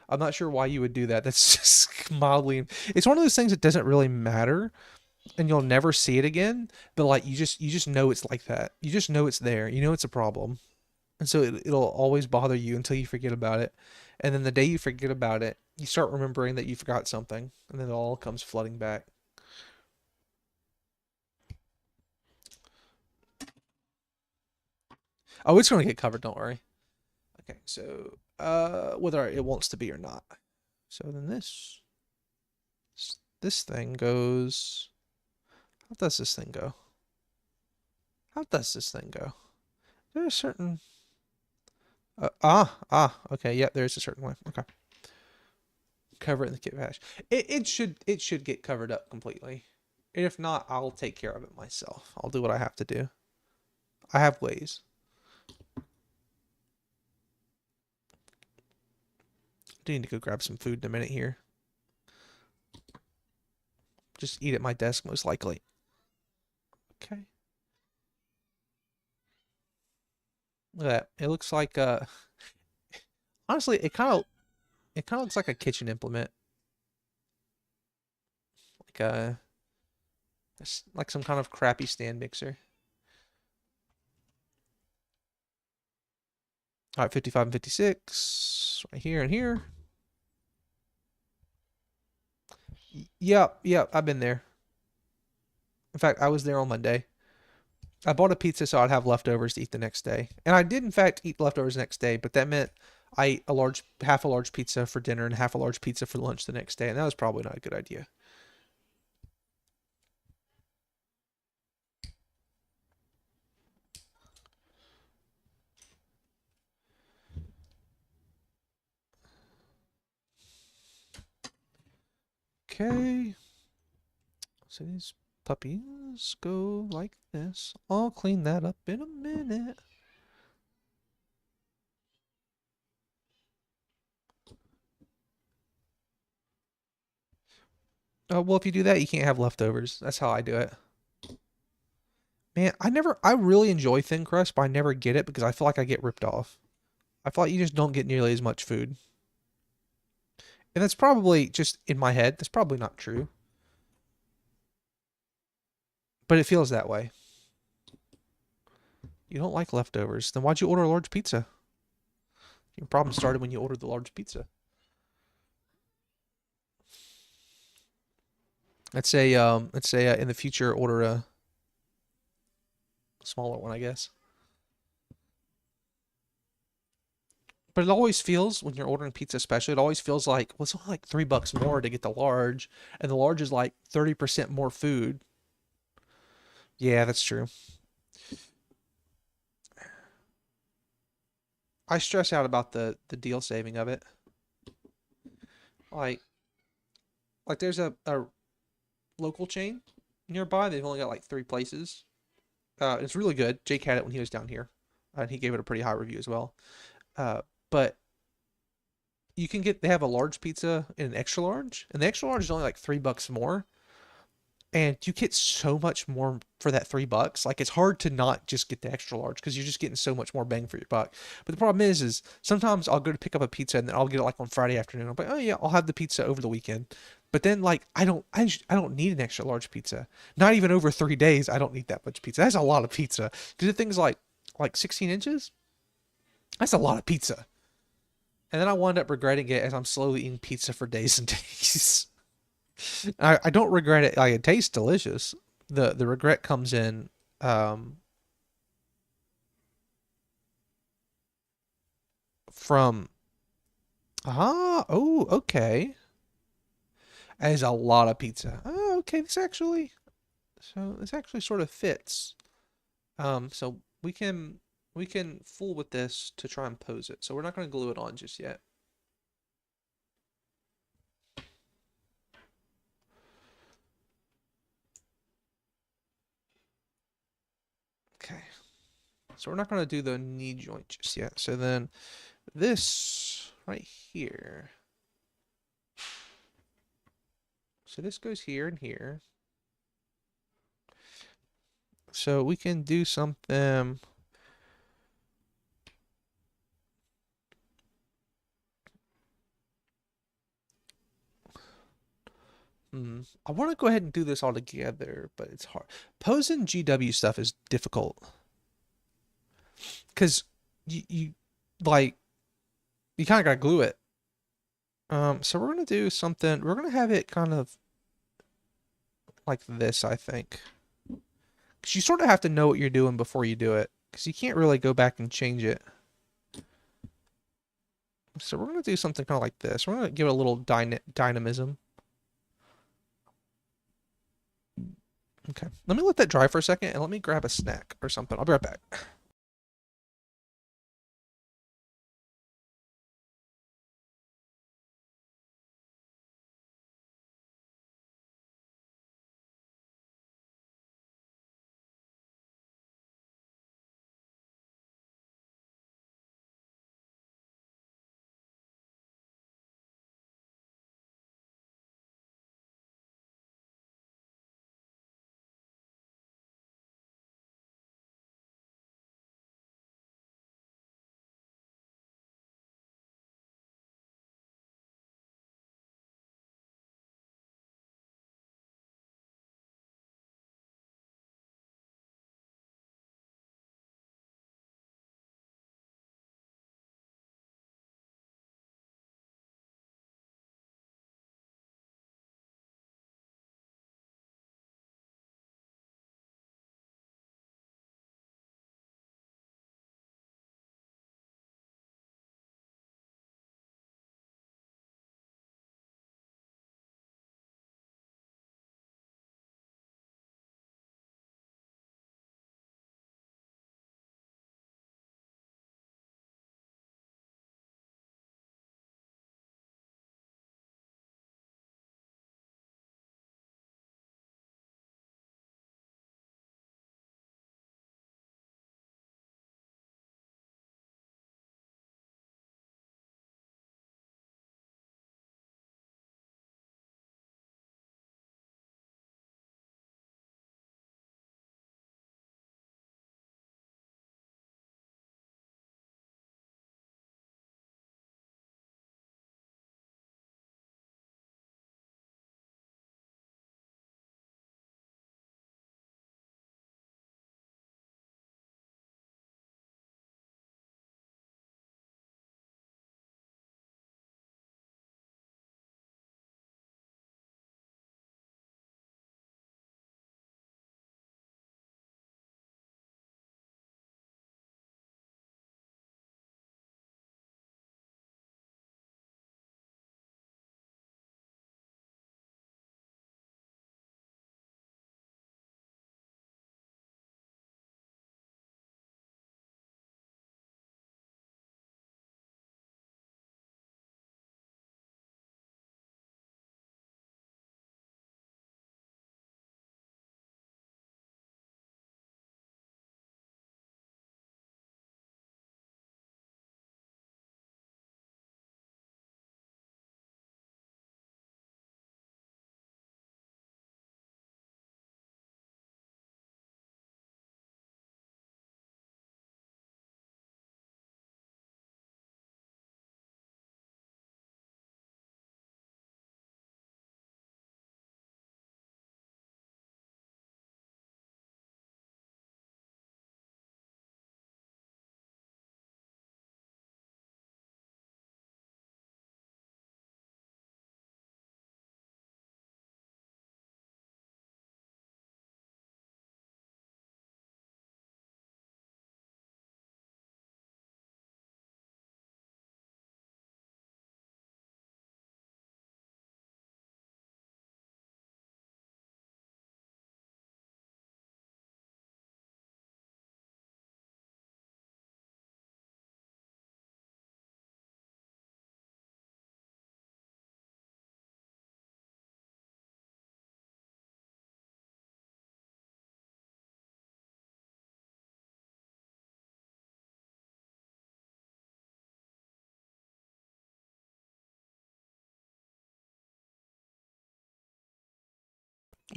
[SPEAKER 1] I'm not sure why you would do that. That's just mildly. It's one of those things that doesn't really matter, and you'll never see it again. But like you just know it's like that. You just know it's there. You know it's a problem, and so it'll always bother you until you forget about it. And then the day you forget about it, you start remembering that you forgot something, and then it all comes flooding back. Oh, it's gonna get covered. Don't worry. Okay, so whether it wants to be or not. So then this thing goes. How does this thing go? How does this thing go? There's a certain. Okay, yep, there's a certain way. Okay, cover it in the kit hash. It should get covered up completely. And if not, I'll take care of it myself. I'll do what I have to do. I have ways. I need to go grab some food in a minute here. Just eat at my desk, most likely. Okay. Look at that. It looks like honestly, it kind of looks like a kitchen implement. Like like some kind of crappy stand mixer. All right, 55 and 56 right here and here. Yep, yep, I've been there. In fact, I was there on Monday. I bought a pizza so I'd have leftovers to eat the next day. And I did in fact eat leftovers the next day, but that meant I ate half a large pizza for dinner and half a large pizza for lunch the next day, and that was probably not a good idea. Okay. So these puppies go like this. I'll clean that up in a minute. Well, if you do that, you can't have leftovers. That's how I do it. Man, I really enjoy thin crust, but I never get it because I feel like I get ripped off. I feel like you just don't get nearly as much food. And that's probably just in my head. That's probably not true. But it feels that way. You don't like leftovers. Then why'd you order a large pizza? Your problem started when you ordered the large pizza. Let's say in the future order a smaller one, I guess. But it always feels when you're ordering pizza, especially, it always feels like well, it's only like $3 more to get the large, and the large is like 30% more food. Yeah, that's true. I stress out about the deal saving of it. Like there's a local chain nearby. They've only got like three places. It's really good. Jake had it when he was down here, and he gave it a pretty high review as well. But you can get they have a large pizza and an extra large, and the extra large is only like $3 more, and you get so much more for that $3. Like it's hard to not just get the extra large because you're just getting so much more bang for your buck. But the problem is sometimes I'll go to pick up a pizza and then I'll get it like on Friday afternoon. I'm like, oh yeah, I'll have the pizza over the weekend. But then like I don't need an extra large pizza. Not even over 3 days. I don't need that much pizza. That's a lot of pizza because the thing's like 16 inches. That's a lot of pizza. And then I wound up regretting it as I'm slowly eating pizza for days and days. I don't regret it. Like it tastes delicious. The regret comes in um from oh okay. That is a lot of pizza. Oh, okay, this actually sort of fits. So we can fool with this to try and pose it. So we're not going to glue it on just yet. Okay. So we're not going to do the knee joint just yet. So then this right here. So this goes here and here. So we can do something. I want to go ahead and do this all together, but it's hard. Posing GW stuff is difficult because you like you kind of gotta glue it. So we're gonna do something. We're gonna have it kind of like this, I think, because you sort of have to know what you're doing before you do it, because you can't really go back and change it. So we're gonna do something kind of like this. We're gonna give it a little dynamism. Okay, let me let that dry for a second, and let me grab a snack or something. I'll be right back.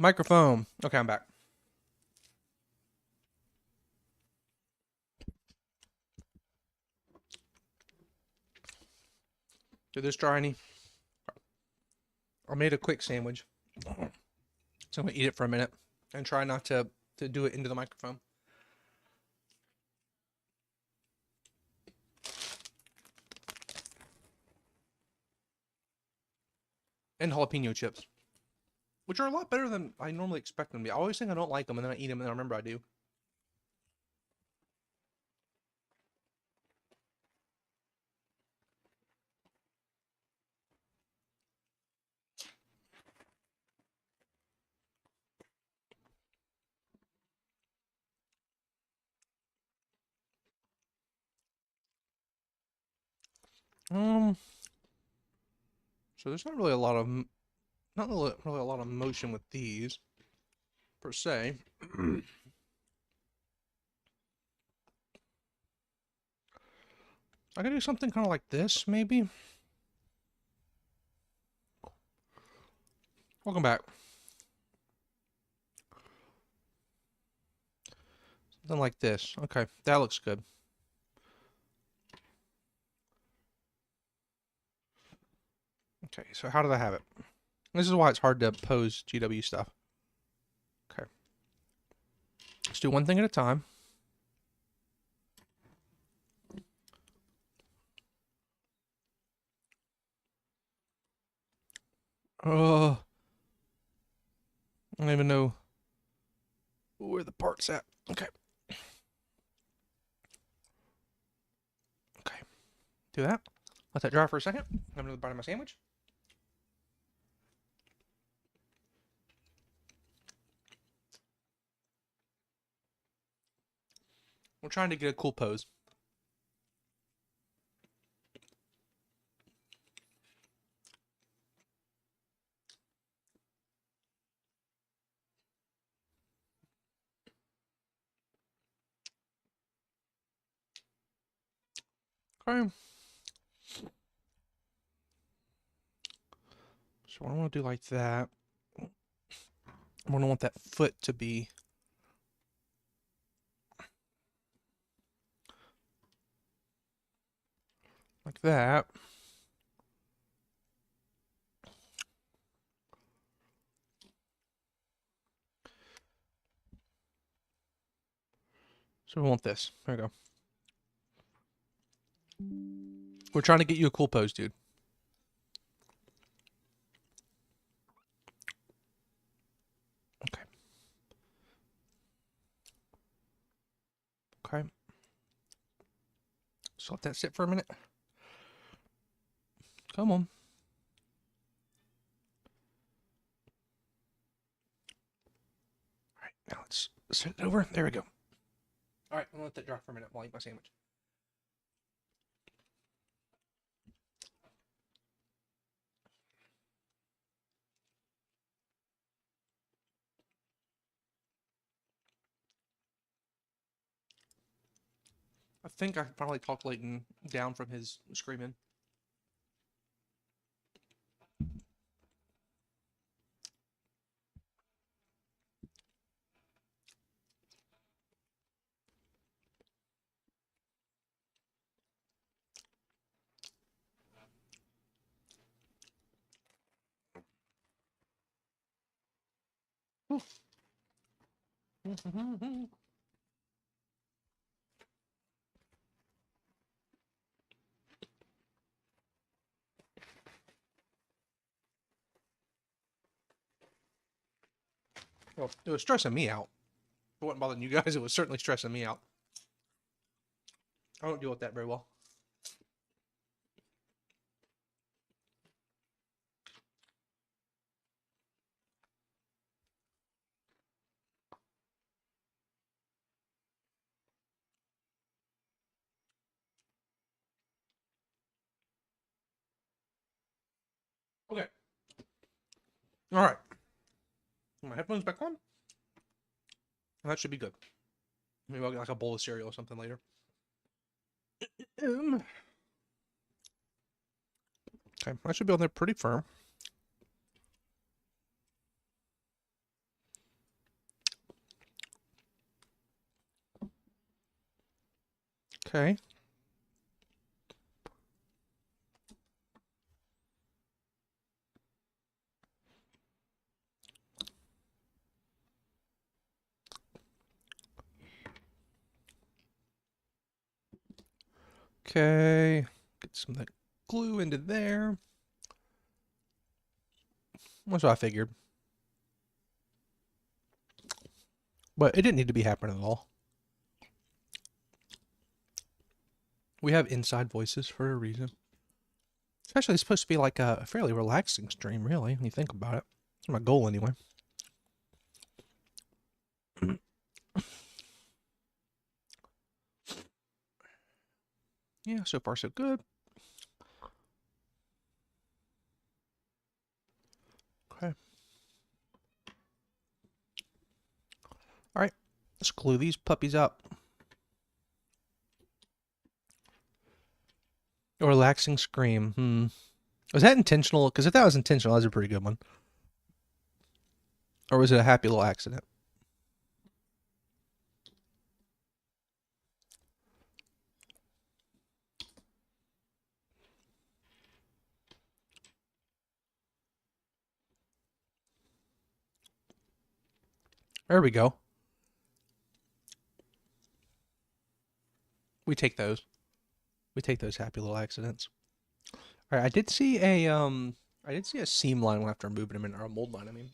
[SPEAKER 1] Microphone. Okay, I'm back. Did this dry any? I made a quick sandwich, so I'm gonna eat it for a minute and try not to do it into the microphone. And jalapeno chips, which are a lot better than I normally expect them to be. I always think I don't like them, and then I eat them, and then I remember I do. Um, so there's not really a lot of not really a lot of motion with these per se. I could do something kind of like this, maybe. Welcome back. Something like this. Okay, that looks good. Okay, so how did I have it? This is why it's hard to pose GW stuff. Okay. Let's do one thing at a time. Oh, I don't even know where the part's at. Okay. Okay. Do that. Let that dry for a second. Have another bite of my sandwich. We're trying to get a cool pose. Okay. So I want to do like that. I want to want that foot to be like that. So we want this. There we go. We're trying to get you a cool pose, dude. Okay. Okay. So let that sit for a minute. Come on. All right, now let's set it over. There we go. All right, I'm gonna let that dry for a minute while I eat my sandwich. I think I finally talked Leighton down from his screaming. Well, it was stressing me out. It wasn't bothering you guys. It was certainly stressing me out. I don't deal with that very well. Okay. All right. My headphones back on. That should be good. Maybe I'll get like a bowl of cereal or something later. Okay, I should be on there pretty firm. Okay. Okay. Get some of that glue into there. That's what I figured. But it didn't need to be happening at all. We have inside voices for a reason. Especially, it's supposed to be like a fairly relaxing stream, really, when you think about it. That's my goal, anyway. Yeah, so far so good. Okay. All right, let's glue these puppies up. A relaxing scream. Was that intentional? Because if that was intentional, that was a pretty good one. Or was it a happy little accident? There we go. We take those. We take those happy little accidents. All right, I did see a seam line after moving them in, or a mold line, I mean.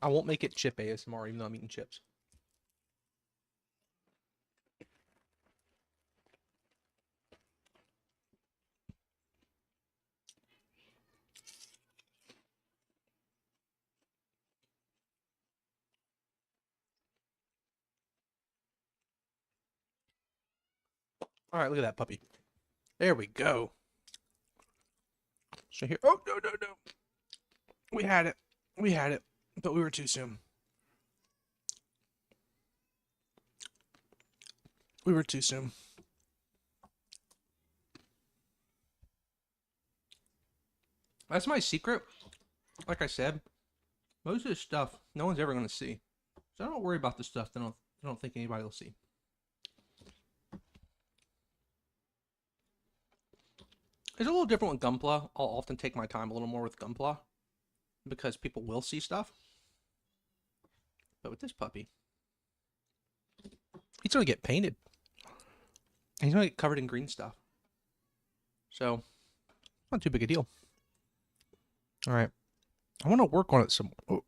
[SPEAKER 1] I won't make it chip ASMR, even though I'm eating chips. All right, look at that puppy. There we go. So here, oh, no. We had it. We had it, but we were too soon. We were too soon. That's my secret. Like I said, most of this stuff, no one's ever going to see. So I don't worry about the stuff that I don't think anybody will see. It's a little different with Gunpla. I'll often take my time a little more with Gunpla because people will see stuff. But with this puppy, he's going to get painted. He's going to get covered in green stuff. So, not too big a deal. All right. I want to work on it some. I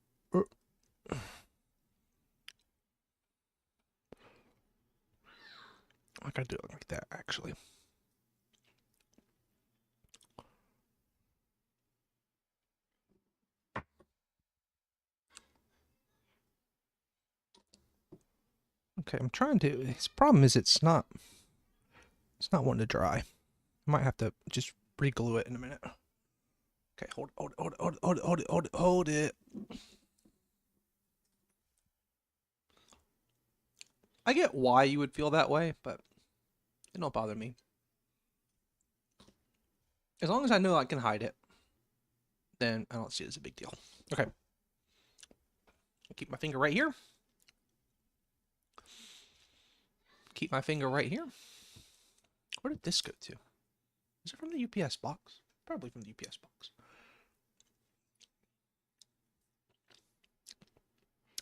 [SPEAKER 1] gotta do it like that, actually. Okay, I'm trying to. His problem is it's not wanting to dry. I might have to just re-glue it in a minute. Okay, hold it. I get why you would feel that way, but it don't bother me. As long as I know I can hide it, then I don't see it as a big deal. Okay. Keep my finger right here. Keep my finger right here. Where did this go to? Is it from the UPS box? Probably from the UPS box.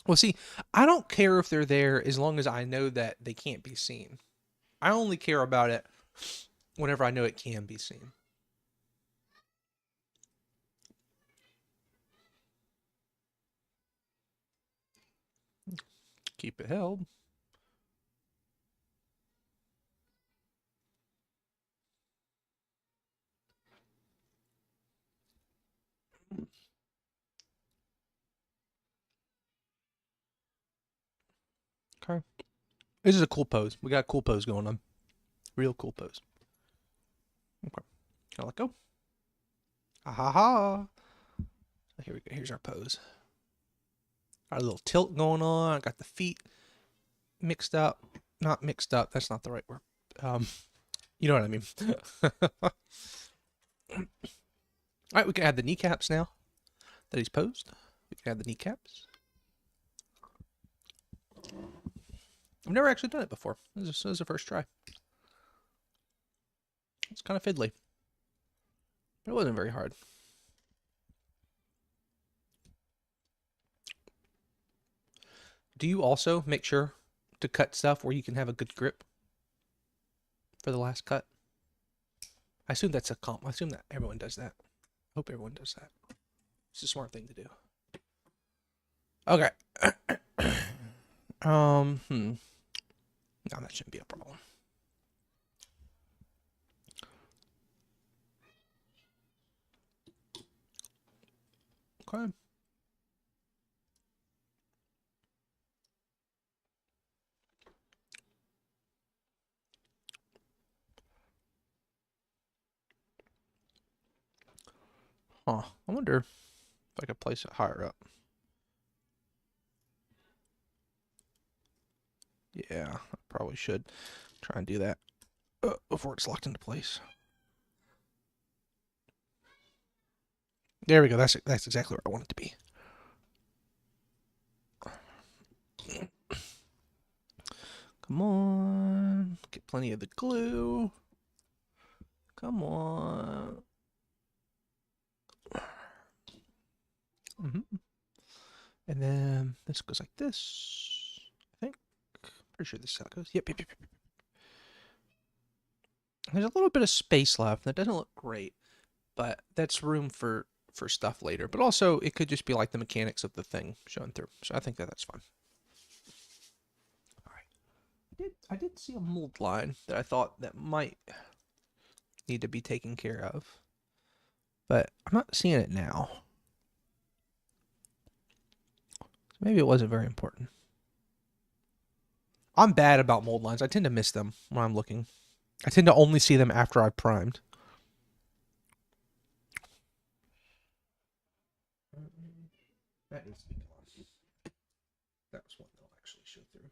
[SPEAKER 1] Well, see, I don't care if they're there as long as I know that they can't be seen. I only care about it whenever I know it can be seen. Keep it held. Okay. This is a cool pose. We got a cool pose going on. Real cool pose. Okay. Can I let go? Ah ha ha. Here we go. Here's our pose. Got a little tilt going on. I got the feet mixed up. Not mixed up. That's not the right word. You know what I mean. All right, we can add the kneecaps now that he's posed. We can add the kneecaps. I've never actually done it before. This is the first try. It's kind of fiddly. But it wasn't very hard. Do you also make sure to cut stuff where you can have a good grip for the last cut? I assume that's a comp. I assume that everyone does that. I hope everyone does that. It's a smart thing to do. Okay. No, that shouldn't be a problem. Okay. Huh. I wonder if I could place it higher up. Yeah, I probably should try and do that before it's locked into place. There we go. That's exactly where I want it to be. Come on. Get plenty of the glue. Come on. And then this goes like this. I think. Pretty sure this is how it goes. Yep. There's a little bit of space left. That doesn't look great, but that's room for stuff later. But also, it could just be like the mechanics of the thing showing through. So I think that's fine. All right. I did see a mold line that I thought that might need to be taken care of, but I'm not seeing it now. Maybe it wasn't very important. I'm bad about mold lines. I tend to miss them when I'm looking. I tend to only see them after I've primed. That needs to be gone. That was one that'll actually show through.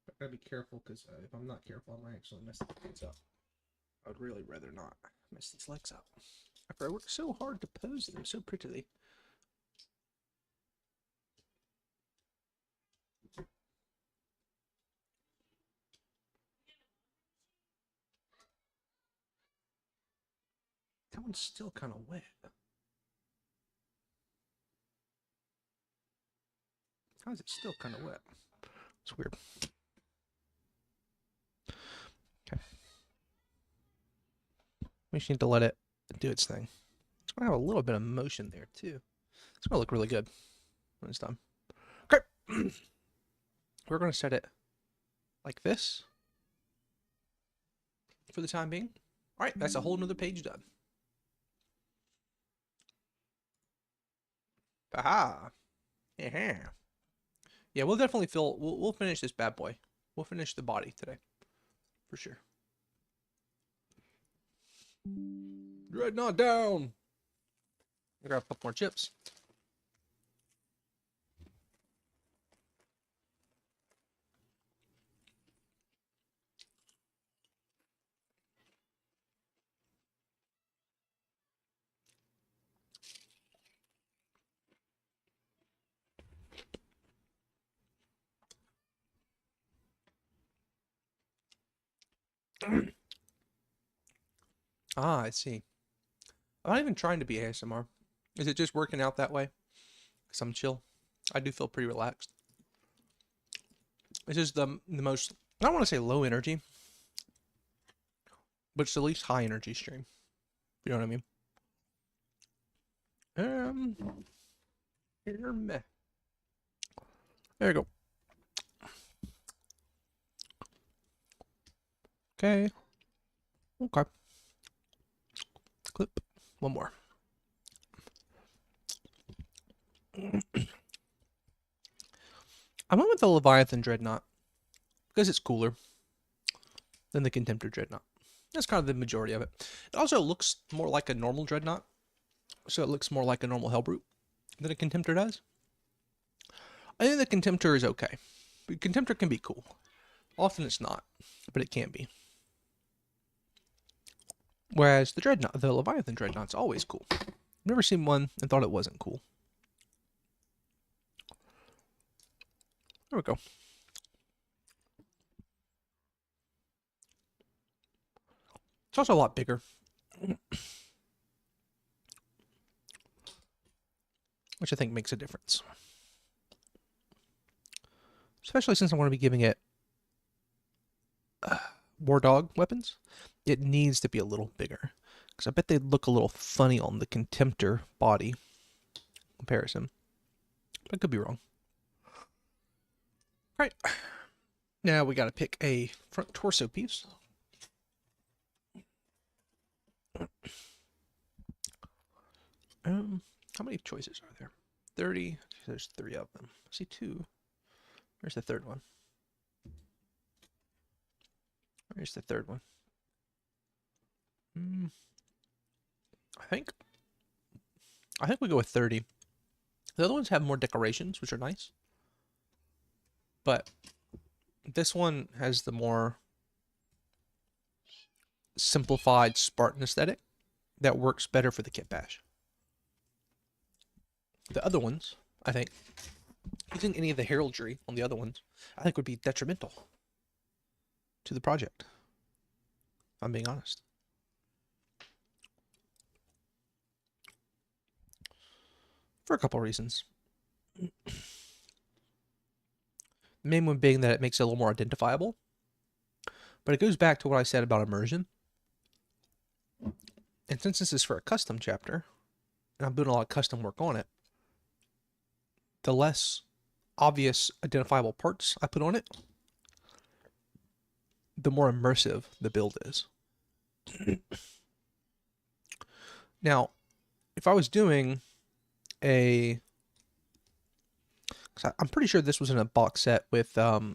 [SPEAKER 1] I gotta be careful because if I'm not careful, I might actually mess the legs up. I would really rather not mess these legs up. After I worked so hard to pose them so prettily. That one's still kind of wet. How is it still kind of wet? It's weird. Okay. We just need to let it do its thing. It's going to have a little bit of motion there, too. It's going to look really good when it's done. Okay. We're going to set it like this for the time being. All right, that's a whole nother page done. Aha. Yeah. Yeah, we'll definitely we'll finish this bad boy. We'll finish the body today. For sure. Dreadnought down. I grab a couple more chips. Ah, I see. I'm not even trying to be ASMR. Is it just working out that way? Because I'm chill. I do feel pretty relaxed. This is the most, I don't want to say low energy, but it's the least high energy stream. You know what I mean? There you go. Okay. Okay. Clip. One more. I went with the Leviathan Dreadnought because it's cooler than the Contemptor Dreadnought. That's kind of the majority of it. It also looks more like a normal Dreadnought, so it looks more like a normal Hellbrute than a Contemptor does. I think the Contemptor is okay. But Contemptor can be cool. Often it's not, but it can be. Whereas the Dreadnought, the Leviathan Dreadnought's always cool. I've never seen one and thought it wasn't cool. There we go. It's also a lot bigger. Which I think makes a difference. Especially since I'm going to be giving it war dog weapons. It needs to be a little bigger. Because I bet they'd look a little funny on the Contemptor body comparison. I could be wrong. All right. Now we got to pick a front torso piece. How many choices are there? 30. There's 3 of them. I see 2. Where's the third one? Where's the third one? I think we go with 30. The other ones have more decorations, which are nice. But this one has the more simplified Spartan aesthetic that works better for the kit bash. The other ones, I think, using any of the heraldry on the other ones, I think would be detrimental to the project, if I'm being honest. For a couple reasons. The main one being that it makes it a little more identifiable. But it goes back to what I said about immersion. And since this is for a custom chapter, and I'm doing a lot of custom work on it, the less obvious identifiable parts I put on it, the more immersive the build is. Now, if I was doing I'm pretty sure this was in a box set with Sons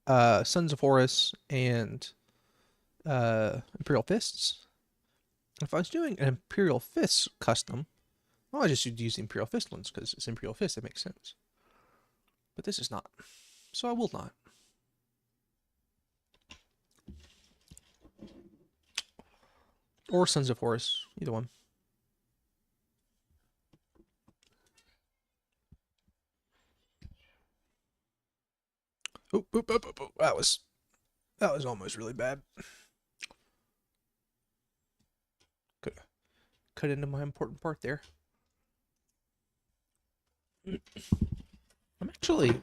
[SPEAKER 1] of Horus and Imperial Fists. If I was doing an Imperial Fist custom, well, I just would use the Imperial Fist ones because it's Imperial Fist. That makes sense. But this is not. So I will not. Or Sons of Horus. Either one. Oop, oop, oop, oop, oop. That was almost really bad. Could have cut into my important part there. I'm actually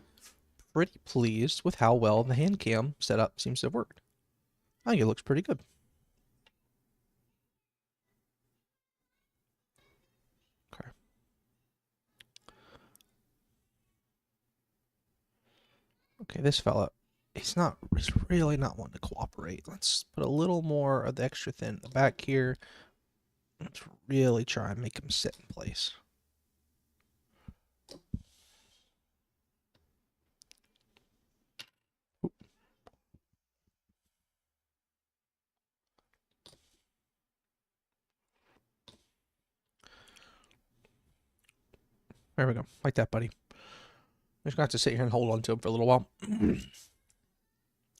[SPEAKER 1] pretty pleased with how well the hand cam setup seems to have worked. I think it looks pretty good. Okay. Okay, this fella, he's really not wanting to cooperate. Let's put a little more of the extra thin in the back here. Let's really try and make him sit in place. There we go. Like that, buddy. I'm just going to have to sit here and hold on to him for a little while.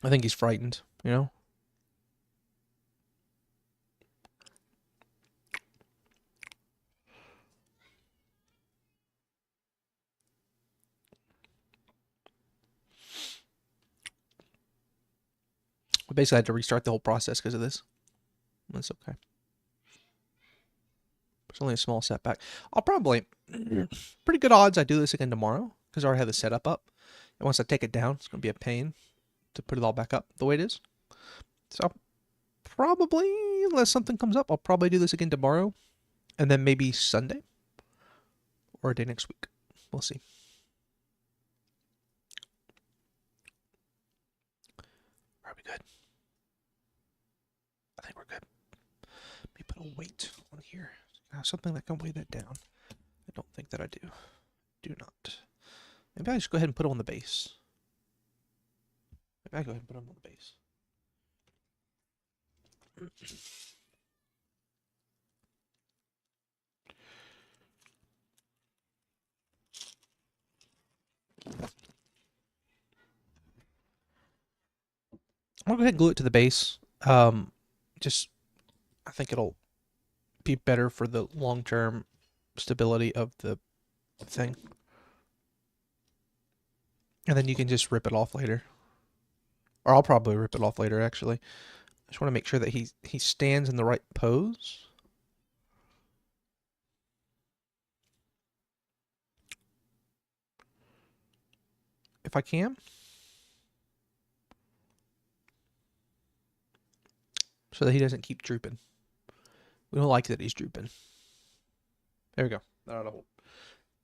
[SPEAKER 1] I think he's frightened, you know? I basically had to restart the whole process because of this. That's okay. It's only a small setback. I'll probably, pretty good odds I do this again tomorrow because I already have the setup up. And once I take it down, it's going to be a pain to put it all back up the way it is. So probably, unless something comes up, I'll probably do this again tomorrow. And then maybe Sunday or a day next week. We'll see. Are we good? I think we're good. Let me put a weight on here. Something that can weigh that down. I don't think that I do. Do not. Maybe I just go ahead and put it on the base. Maybe I go ahead and put it on the base. I'm gonna go ahead and glue it to the base. Just, I think it'll be better for the long-term stability of the thing. And then you can just rip it off later. Or I'll probably rip it off later, actually. I just want to make sure that he stands in the right pose. If I can. So that he doesn't keep drooping. We don't like that he's drooping. There we go.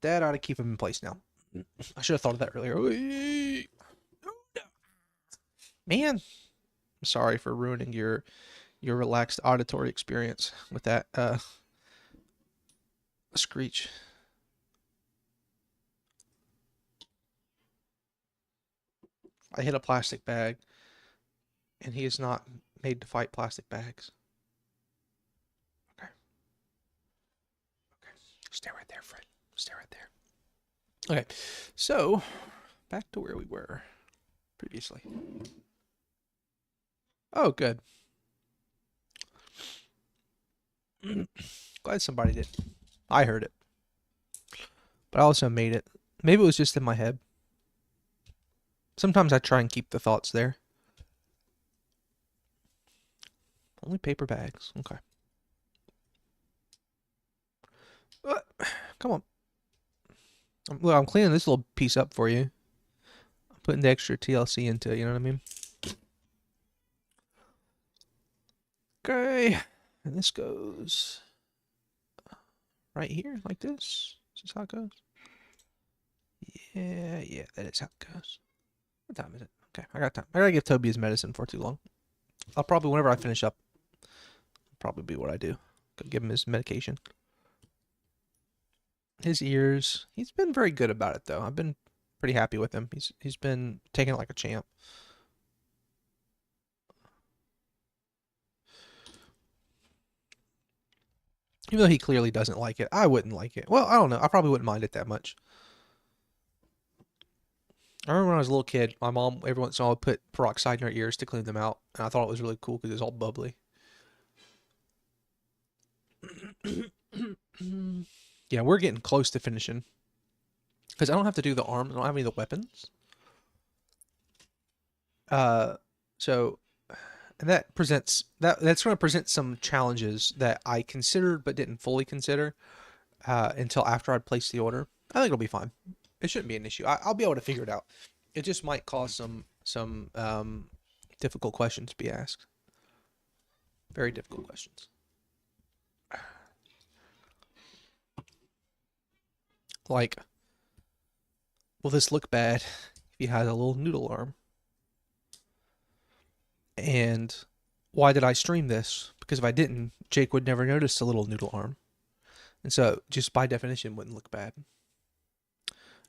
[SPEAKER 1] That ought to keep him in place now. I should have thought of that earlier. Man, I'm sorry for ruining your relaxed auditory experience with that screech. I hit a plastic bag, and he is not made to fight plastic bags. Okay. Okay. Stay right there, Fred. Stay right there. Okay. So, back to where we were previously. Oh, good. Glad somebody did. I heard it. But I also made it. Maybe it was just in my head. Sometimes I try and keep the thoughts there. Only paper bags. Okay. Come on. Look, I'm cleaning this little piece up for you. I'm putting the extra TLC into it, you know what I mean? Okay. And this goes right here, like this. Is this how it goes? Yeah, that is how it goes. What time is it? Okay, I got time. I gotta give Toby his medicine for too long. I'll probably, whenever I finish up, probably be what I do. Go give him his medication. His ears. He's been very good about it, though. I've been pretty happy with him. He's been taking it like a champ. Even though he clearly doesn't like it. I wouldn't like it. Well, I don't know. I probably wouldn't mind it that much. I remember when I was a little kid, my mom every once in a while would put peroxide in her ears to clean them out. And I thought it was really cool because it was all bubbly. Yeah, we're getting close to finishing. Because I don't have to do the arms. I don't have any of the weapons. So and that's going to present some challenges that I considered but didn't fully consider until after I'd placed the order. I think it'll be fine. It shouldn't be an issue. I'll be able to figure it out. It just might cause some difficult questions to be asked. Very difficult questions. Like, will this look bad if he has a little noodle arm? And why did I stream this? Because if I didn't, Jake would never notice the little noodle arm. And so, just by definition, wouldn't look bad.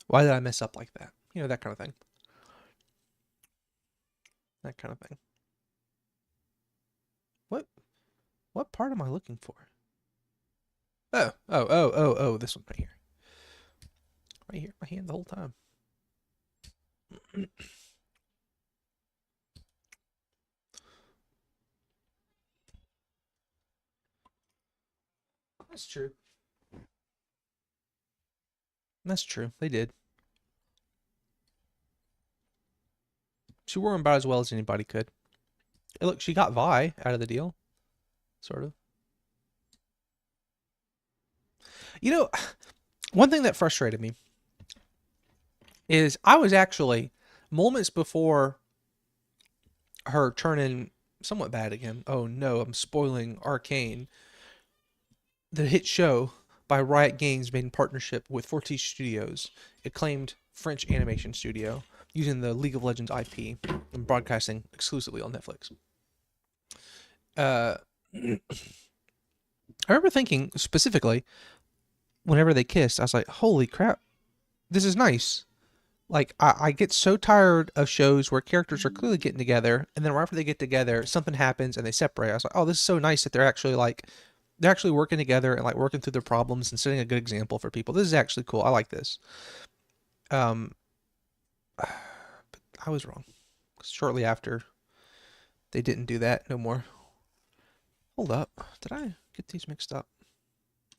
[SPEAKER 1] Why did I mess up like that? You know, that kind of thing. That kind of thing. What part am I looking for? Oh, this one right here. Right here, my hand the whole time. That's true. That's true. They did. She wore them about as well as anybody could. Hey, look, she got Vi out of the deal. Sort of. You know, one thing that frustrated me is I was actually moments before her turning somewhat bad again. Oh no, I'm spoiling Arcane. The hit show by Riot Games made in partnership with Fortiche Studios, acclaimed French animation studio, using the League of Legends IP and broadcasting exclusively on Netflix. I remember thinking specifically, whenever they kissed, I was like, holy crap, this is nice. Like, I get so tired of shows where characters are clearly getting together, and then right after they get together, something happens and they separate. I was like, oh, this is so nice that they're actually working together and like working through their problems and setting a good example for people. This is actually cool. I like this. But I was wrong. Shortly after, they didn't do that no more. Hold up. Did I get these mixed up?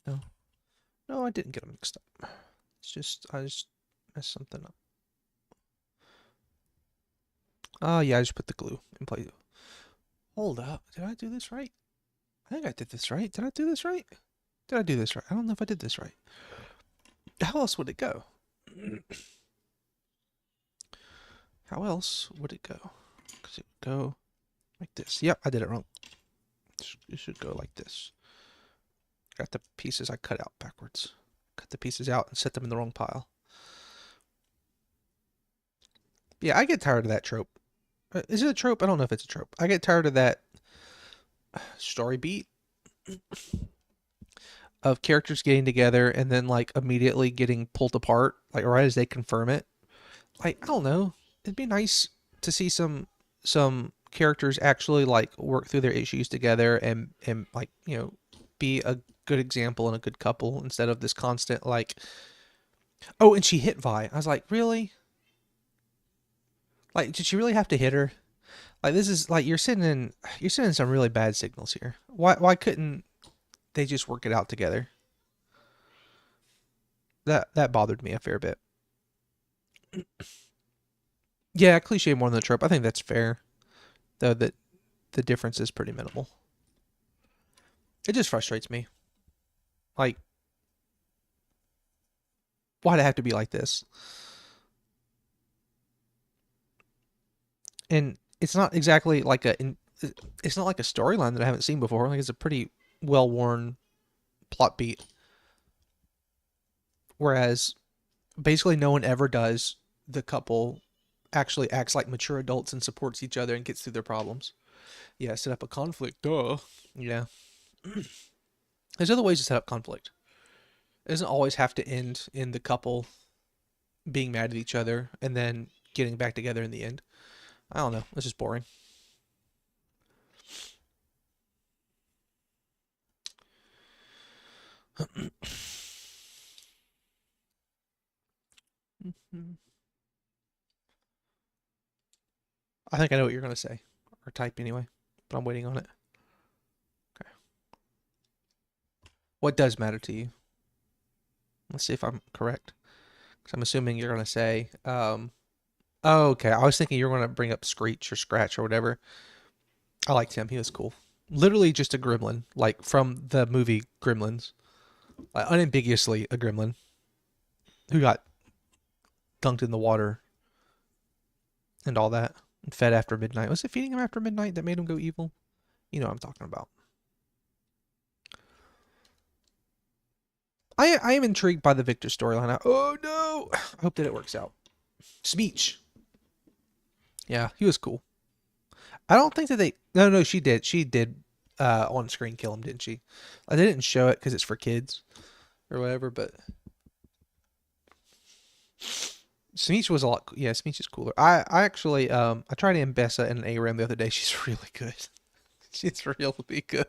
[SPEAKER 1] No. No, I didn't get them mixed up. I just messed something up. Oh, yeah, I just put the glue in place. Hold up. Did I do this right? I think I did this right. Did I do this right? Did I do this right? I don't know if I did this right. How else would it go? How else would it go? Because it would go like this. Yep, I did it wrong. It should go like this. Got the pieces I cut out backwards. Cut the pieces out and set them in the wrong pile. Yeah, I get tired of that trope. Is it a trope? I don't know if it's a trope. I get tired of that story beat of characters getting together and then like immediately getting pulled apart, like right as they confirm it. Like, I don't know. It'd be nice to see some characters actually like work through their issues together and like, you know, be a good example and a good couple instead of this constant like, oh, and she hit Vi. I was like, really? Like, did she really have to hit her? Like, this is like you're sending some really bad signals here. Why couldn't they just work it out together? That bothered me a fair bit. Yeah, cliche more than the trope. I think that's fair, though that the difference is pretty minimal. It just frustrates me. Like, why'd it have to be like this? And it's not exactly like it's not like a storyline that I haven't seen before. Like, it's a pretty well-worn plot beat. Whereas basically no one ever does. The couple actually acts like mature adults and supports each other and gets through their problems. Yeah, set up a conflict. Duh. Yeah. There's other ways to set up conflict. It doesn't always have to end in the couple being mad at each other and then getting back together in the end. I don't know. It's just boring. I think I know what you're going to say, or type anyway, but I'm waiting on it. Okay. What does matter to you? Let's see if I'm correct. Because I'm assuming you're going to say, oh, okay. I was thinking you were going to bring up Screech or Scratch or whatever. I liked him. He was cool. Literally just a gremlin, like from the movie Gremlins. Like, unambiguously a gremlin who got dunked in the water and all that. And fed after midnight. Was it feeding him after midnight that made him go evil? You know what I'm talking about. I am intrigued by the Victor storyline. Oh no! I hope that it works out. Speech. Yeah, he was cool. I don't think that they. No, she did. She did on screen kill him, didn't she? They didn't show it because it's for kids or whatever. But Smeech was a lot. Yeah, Smeech is cooler. I actually I tried Ambessa in an ARAM the other day. She's really good. She's really good.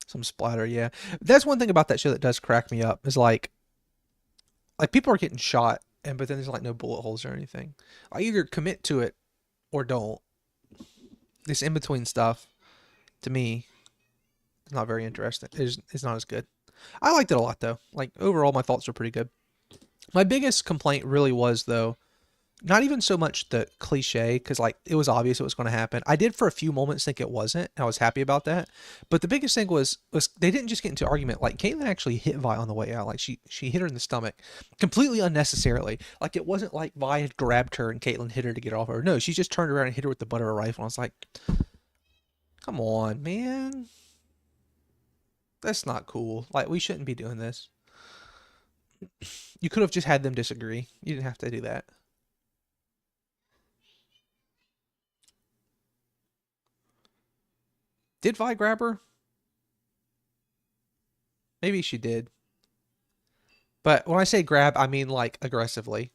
[SPEAKER 1] Some splatter, yeah. That's one thing about that show that does crack me up is like people are getting shot and but then there's like no bullet holes or anything. I either commit to it or don't. This in between stuff to me is not very interesting. It's not as good. I liked it a lot though. Like overall my thoughts were pretty good. My biggest complaint really was though not even so much the cliche because like it was obvious it was going to happen. I did for a few moments think it wasn't. And I was happy about that. But the biggest thing was they didn't just get into argument. Like Caitlyn actually hit Vi on the way out. Like she hit her in the stomach completely unnecessarily. Like it wasn't like Vi had grabbed her and Caitlyn hit her to get off her. No, she just turned around and hit her with the butt of a rifle. I was like, come on, man. That's not cool. Like we shouldn't be doing this. You could have just had them disagree. You didn't have to do that. Did Vi grab her? Maybe she did. But when I say grab, I mean like aggressively.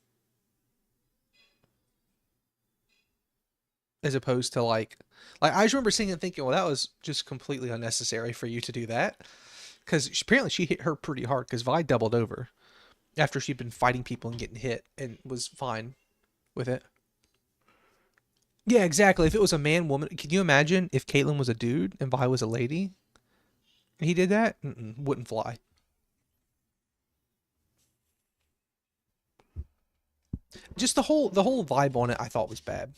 [SPEAKER 1] As opposed to like I just remember seeing it thinking, well, that was just completely unnecessary for you to do that. Because apparently she hit her pretty hard because Vi doubled over after she'd been fighting people and getting hit and was fine with it. Yeah, exactly. If it was a man woman, can you imagine if Caitlyn was a dude and Vi was a lady? He did that? Mm-mm, wouldn't fly. Just the whole vibe on it I thought was bad.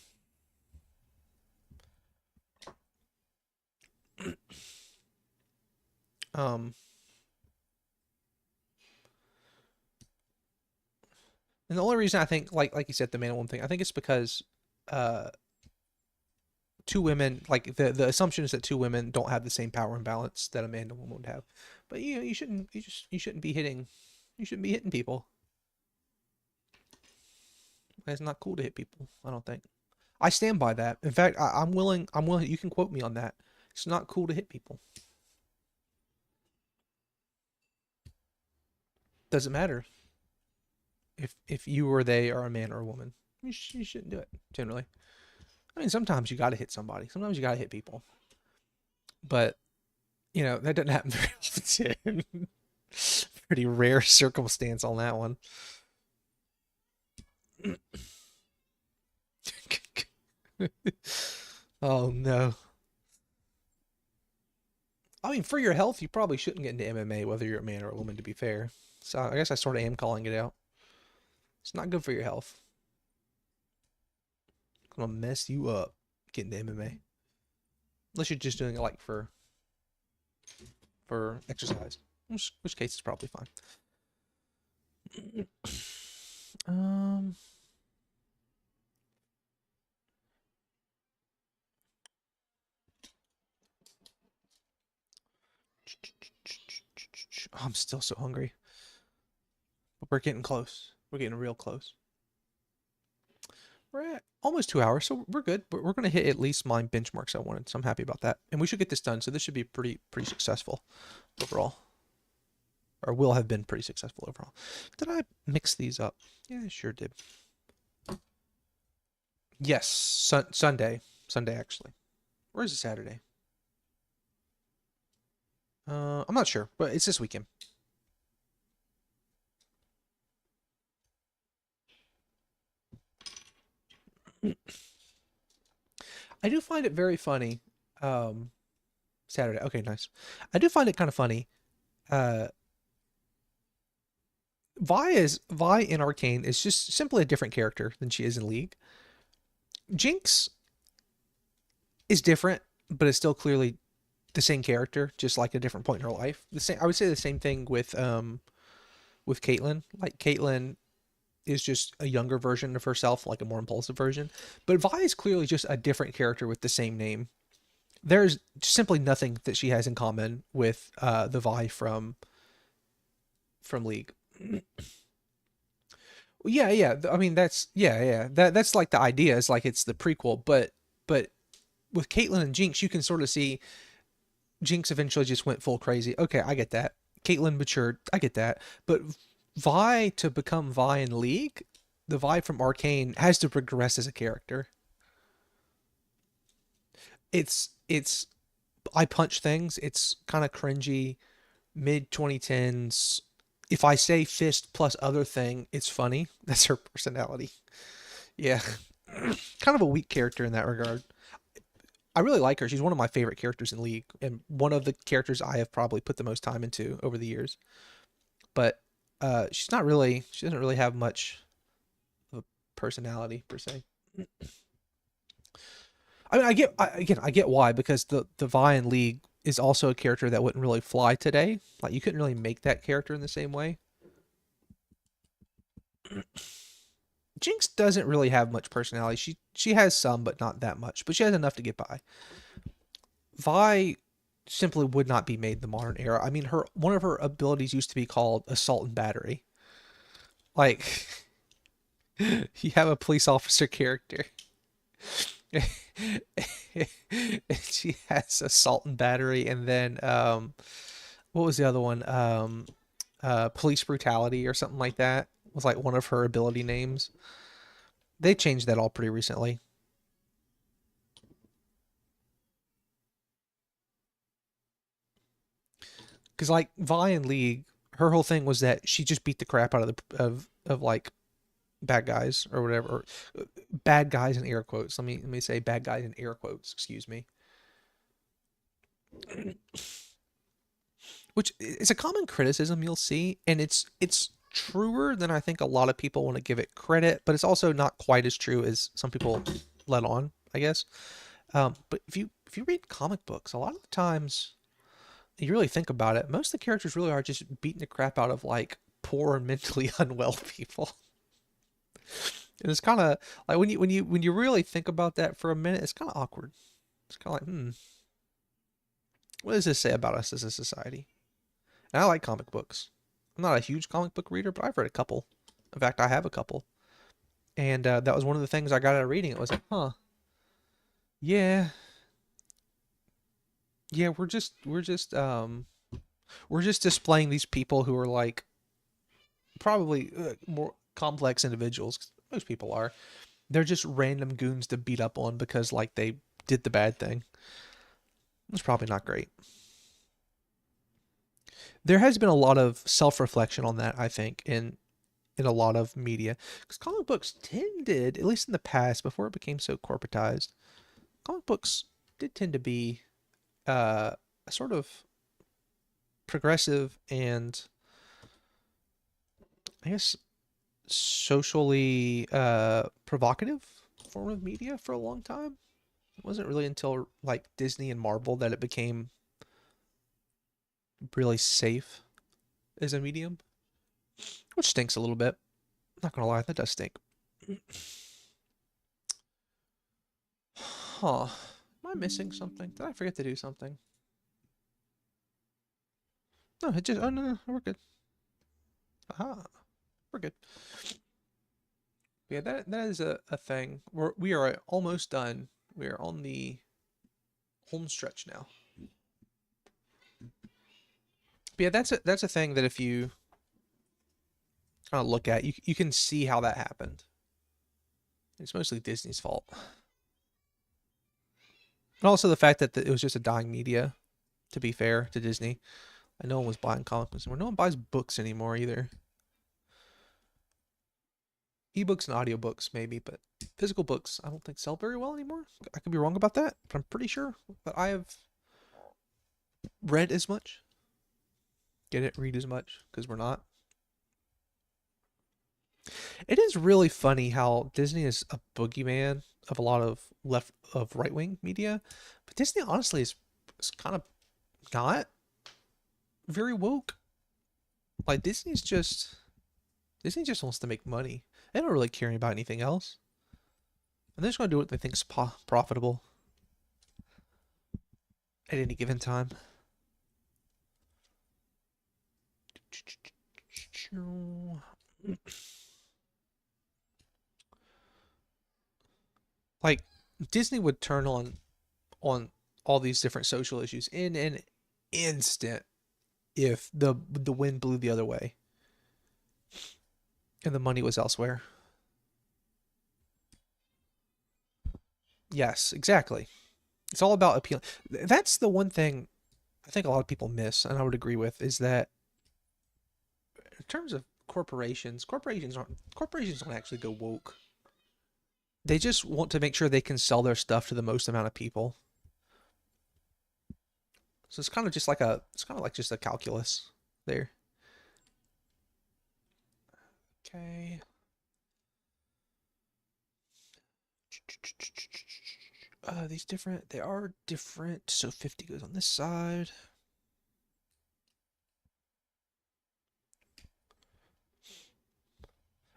[SPEAKER 1] Um, and the only reason I think, like you said, the man and woman thing, I think it's because uh two women, like the assumption is that two women don't have the same power and balance that a man and a woman would have. But you know, you shouldn't be hitting, you shouldn't be hitting people. It's not cool to hit people, I don't think. I stand by that. In fact, I'm willing, you can quote me on that. It's not cool to hit people. Doesn't matter if you or they are a man or a woman. You shouldn't do it generally. I mean, sometimes you got to hit somebody. Sometimes you got to hit people. But, you know, that doesn't happen very often. Pretty rare circumstance on that one. Oh no. I mean, for your health, you probably shouldn't get into MMA whether you're a man or a woman, to be fair. So I guess I sort of am calling it out. It's not good for your health. It's gonna mess you up getting into MMA. Unless you're just doing it like for exercise. Which case is probably fine. Um I'm still so hungry. But we're getting close. We're getting real close. We're at almost 2 hours, so we're good. But we're gonna hit at least my benchmarks I wanted, so I'm happy about that. And we should get this done. So this should be pretty successful overall, or will have been pretty successful overall. Did I mix these up? Yeah, I sure did. Yes, Sunday, Sunday actually. Or is it Saturday? I'm not sure, but it's this weekend. I do find it very funny. Um, Saturday. Okay, nice. I do find it kind of funny. Uh, Vi in Arcane is just simply a different character than she is in League. Jinx is different, but it's still clearly the same character, just like a different point in her life. The same, I would say the same thing with Caitlyn. Like Caitlyn is just a younger version of herself, like a more impulsive version. But Vi is clearly just a different character with the same name. There's simply nothing that she has in common with the Vi from League. Yeah, yeah. I mean, that's yeah, yeah. That's like the idea is like it's the prequel, but with Caitlyn and Jinx, you can sort of see Jinx eventually just went full crazy. Okay, I get that. Caitlyn matured. I get that. But Vi to become Vi in League, the Vi from Arcane has to progress as a character. It's I punch things. It's kind of cringy, mid 2010s. If I say fist plus other thing, it's funny. That's her personality. Yeah. Kind of a weak character in that regard. I really like her. She's one of my favorite characters in League and one of the characters I have probably put the most time into over the years. But she's not really, she doesn't really have much of a personality per se. I mean, I get why, because the Vi in League is also a character that wouldn't really fly today. Like you couldn't really make that character in the same way. Jinx doesn't really have much personality. She has some, but not that much. But she has enough to get by. Vi simply would not be made in the modern era. I mean, her one of her abilities used to be called assault and battery. Like you have a police officer character. She has assault and battery, and then what was the other one? Police brutality or something like that was like one of her ability names. They changed that all pretty recently. Because like Vi in League, her whole thing was that she just beat the crap out of of like bad guys or whatever. Or, bad guys in air quotes. Let me say bad guys in air quotes. Excuse me. which is a common criticism you'll see, and it's truer than I think a lot of people want to give it credit, but it's also not quite as true as some people let on, I guess. But if you read comic books, a lot of the times you really think about it, most of the characters really are just beating the crap out of like poor and mentally unwell people. And it's kind of like when you really think about that for a minute, it's kind of awkward. It's kind of like, what does this say about us as a society? And I like comic books. I'm not a huge comic book reader, but I've read a couple. In fact, I have a couple. And that was one of the things I got out of reading. It was like, yeah, yeah, we're just displaying these people who are like probably more complex individuals. 'Cause most people are. They're just random goons to beat up on because like they did the bad thing. It's probably not great. There has been a lot of self-reflection on that, I think, in a lot of media, because comic books tended, at least in the past, before it became so corporatized, comic books did tend to be a sort of progressive and I guess socially provocative form of media for a long time. It wasn't really until like Disney and Marvel that it became really safe as a medium, which stinks a little bit. Not gonna lie, that does stink. Huh. Am I missing something? Did I forget to do something? No, it just. Oh, no, we're good. Aha. We're good. Yeah, that is a thing. We are almost done. We are on the home stretch now. But yeah, that's a thing that if you kind of look at, you can see how that happened. It's mostly Disney's fault. And also the fact that it was just a dying media, to be fair to Disney. No one was buying comic books anymore. No one buys books anymore either. Ebooks and audiobooks maybe, but physical books I don't think sell very well anymore. I could be wrong about that, but I'm pretty sure that I have read as much. Get it? Read as much, because we're not. It is really funny how Disney is a boogeyman of a lot of right wing media, but Disney honestly is kind of not very woke. Like Disney just wants to make money. They don't really care about anything else, and they're just going to do what they think is profitable at any given time. Like Disney would turn on all these different social issues in an instant if the wind blew the other way and the money was elsewhere. Yes, exactly. It's all about appeal. That's the one thing I think a lot of people miss, and I would agree with, is that in terms of corporations don't actually go woke. They just want to make sure they can sell their stuff to the most amount of people. So it's kind of like just a calculus there. Okay. They are different. So 50 goes on this side.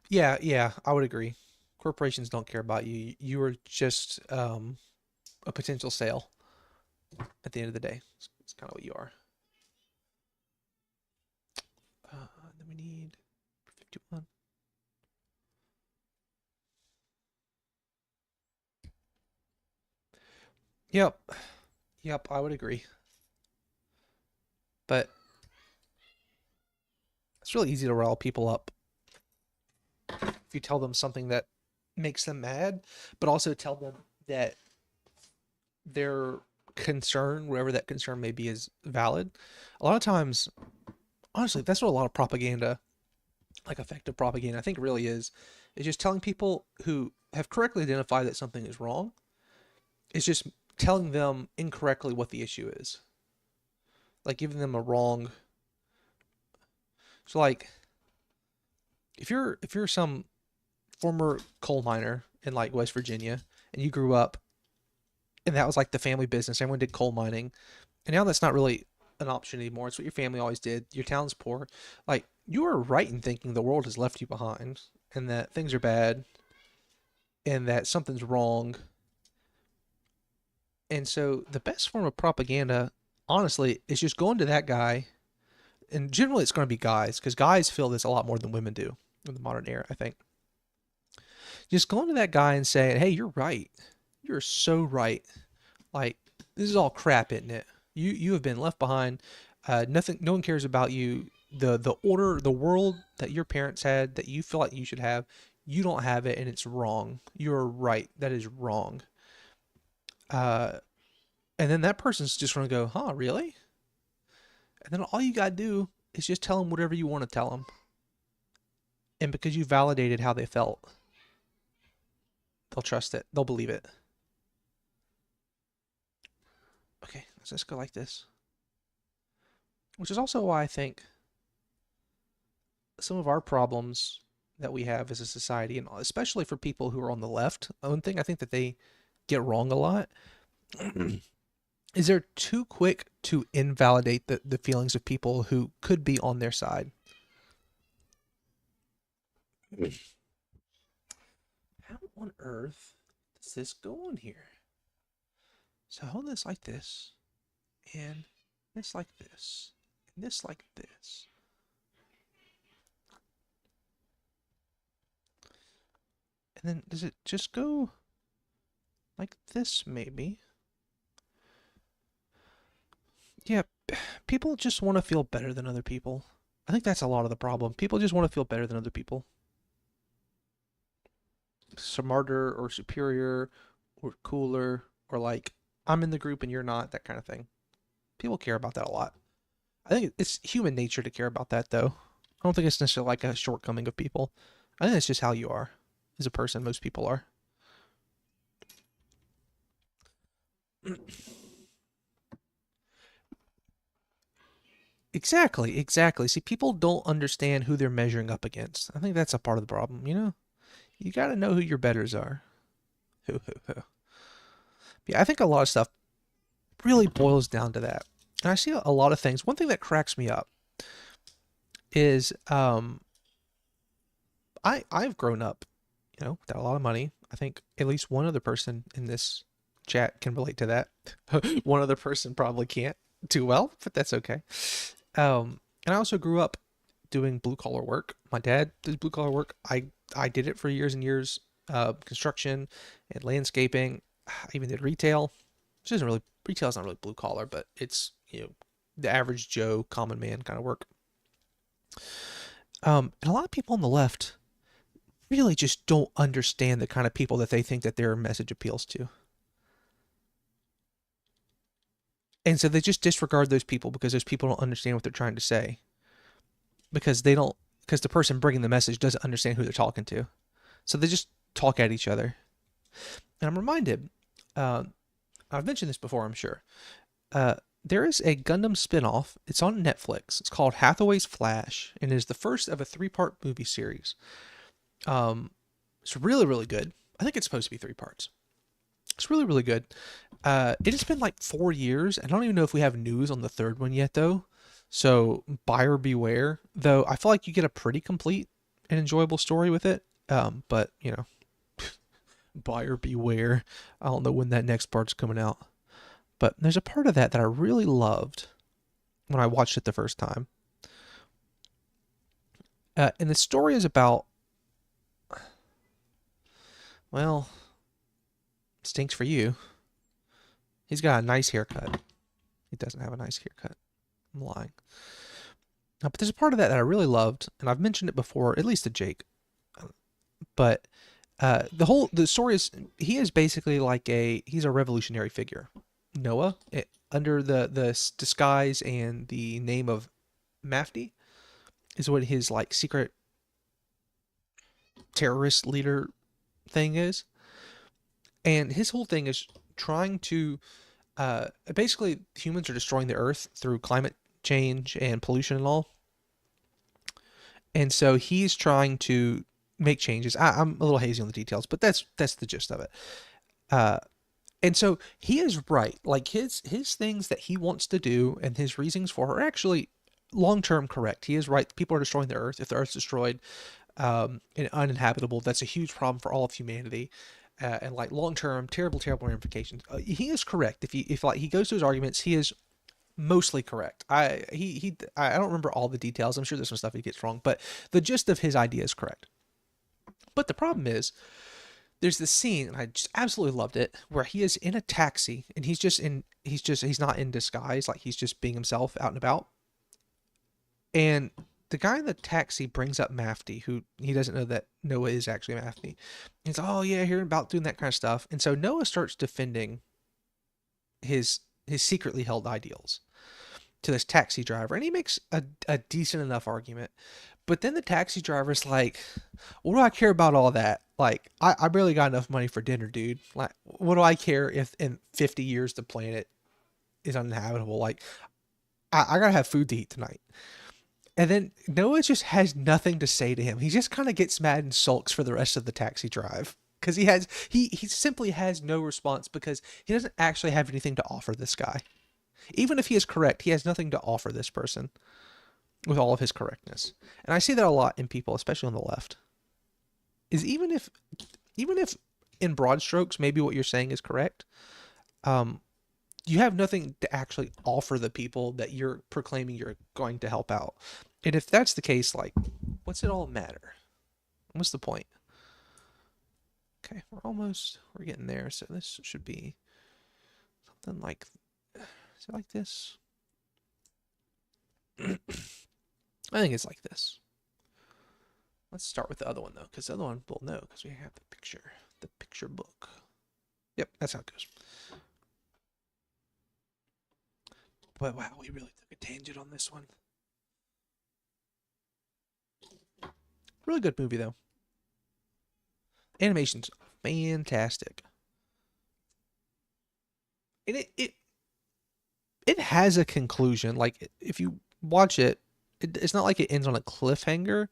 [SPEAKER 1] Yeah, yeah, I would agree. Corporations don't care about you. You are just a potential sale at the end of the day. It's kind of what you are. Then we need 51. Yep. Yep, I would agree. But it's really easy to rile people up if you tell them something that makes them mad, but also tell them that their concern, whatever that concern may be, is valid. A lot of times, honestly, that's what a lot of propaganda, like effective propaganda, I think really is just telling people who have correctly identified that something is wrong, is just telling them incorrectly what the issue is. Like giving them a wrong So like if you're some former coal miner in like West Virginia and you grew up and that was like the family business, everyone did coal mining, and now that's not really an option anymore. It's what your family always did. Your town's poor. Like you are right in thinking the world has left you behind and that things are bad and that something's wrong. And so the best form of propaganda, honestly, is just going to that guy. And generally, it's going to be guys because guys feel this a lot more than women do in the modern era, I think. Just going to that guy and saying, "Hey, you're right. You're so right. Like this is all crap, isn't it? You have been left behind. Nothing. No one cares about you. The order, the world that your parents had, that you feel like you should have, you don't have it, and it's wrong. You're right. That is wrong." Uh, and then that person's just going to go, "Huh, really?" And then all you got to do is just tell them whatever you want to tell them. And because you validated how they felt, they'll trust it. They'll believe it. Okay, let's just go like this. Which is also why I think some of our problems that we have as a society, and especially for people who are on the left, one thing I think that they get wrong a lot is they're too quick to invalidate the feelings of people who could be on their side. How on earth does this go on here? So hold this like this, and this like this, and this like this. And then does it just go like this maybe? Yeah, people just want to feel better than other people. I think that's a lot of the problem. People just want to feel better than other people. Smarter or superior or cooler or like I'm in the group and you're not, that kind of thing. People care about that a lot. I think it's human nature to care about that though. I don't think it's necessarily like a shortcoming of people. I think it's just how you are as a person. Most people are. Exactly, exactly. See, people don't understand who they're measuring up against. I think that's a part of the problem, you know? You got to know who your betters are. Hoo, hoo, hoo. Yeah, I think a lot of stuff really boils down to that. And I see a lot of things. One thing that cracks me up is I've grown up, you know, without a lot of money. I think at least one other person in this chat can relate to that. One other person probably can't too well, but that's okay. And I also grew up doing blue collar work. My dad did blue collar work. I did it for years and years. Construction and landscaping. I even did retail, which isn't really retail is not really blue collar, but it's the average Joe, common man kind of work. And a lot of people on the left really just don't understand the kind of people that they think that their message appeals to. And so they just disregard those people because those people don't understand what they're trying to say. Because they don't, because the person bringing the message doesn't understand who they're talking to. So they just talk at each other. And I'm reminded, uh, I've mentioned this before, I'm sure. There is a Gundam spinoff. It's on Netflix. It's called Hathaway's Flash, and it is the first of a three-part movie series. It's really, really good. I think it's supposed to be three parts. It's really, really good. It has been like 4 years. I don't even know if we have news on the third one yet, though. So buyer beware. Though I feel like you get a pretty complete and enjoyable story with it. But you know, buyer beware. I don't know when that next part's coming out. But there's a part of that that I really loved when I watched it the first time. And the story is about, well, stinks for you. He's got a nice haircut. He doesn't have a nice haircut. I'm lying. But there's a part of that that I really loved, and I've mentioned it before, at least to Jake. But the story is he is basically like he's a revolutionary figure. Noah, under the disguise and the name of Mafty, is what his like secret terrorist leader thing is, and his whole thing is trying to basically humans are destroying the earth through climate change and pollution and all. And so he's trying to make changes. I'm a little hazy on the details, but that's the gist of it. Uh, and so he is right. Like his things that he wants to do and his reasons for are actually long term correct. He is right. People are destroying the Earth. If the Earth's destroyed and uninhabitable, that's a huge problem for all of humanity. And like long term, terrible ramifications. He is correct. If like he goes to his arguments, he is mostly correct. I don't remember all the details. I'm sure there's some stuff he gets wrong, but the gist of his idea is correct. But the problem is there's this scene, and I just absolutely loved it, where he is in a taxi and he's not in disguise, like he's just being himself out and about. And the guy in the taxi brings up Mafty, who he doesn't know that Noah is actually Mafty. He's like, oh yeah, hearing about doing that kind of stuff. And so Noah starts defending his secretly held ideals to this taxi driver, and he makes a decent enough argument. But then the taxi driver's like, what do I care about all that? Like, I barely got enough money for dinner, dude. Like, what do I care if in 50 years the planet is uninhabitable? Like, I gotta have food to eat tonight. And then Noah just has nothing to say to him. He just kind of gets mad and sulks for the rest of the taxi drive. Because he simply has no response because he doesn't actually have anything to offer this guy. Even if he is correct, he has nothing to offer this person with all of his correctness. And I see that a lot in people, especially on the left. Is even if in broad strokes maybe what you're saying is correct, you have nothing to actually offer the people that you're proclaiming you're going to help out. And if that's the case, like, what's it all matter? What's the point? Okay, we're getting there. So this should be something like, is it like this? I think it's like this. Let's start with the other one though, because the other one we'll know because we have the picture book. Yep, that's how it goes. But wow, we really took a tangent on this one. Really good movie though. Animation's fantastic. And it has a conclusion. Like if you watch it, it's not like it ends on a cliffhanger,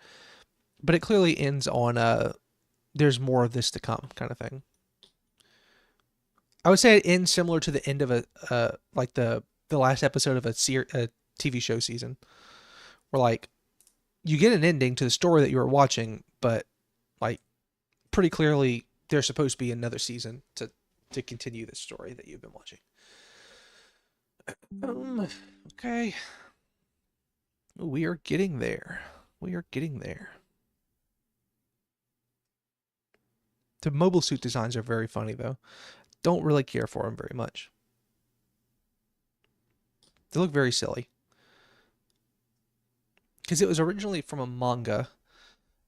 [SPEAKER 1] but it clearly ends on a there's more of this to come kind of thing. I would say it ends similar to the end of a like the last episode of a TV show season, where like you get an ending to the story that you were watching, but like pretty clearly there's supposed to be another season to continue the story that you've been watching. Okay. We are getting there. We are getting there. The mobile suit designs are very funny though. Don't really care for them very much. They look very silly. Because it was originally from a manga,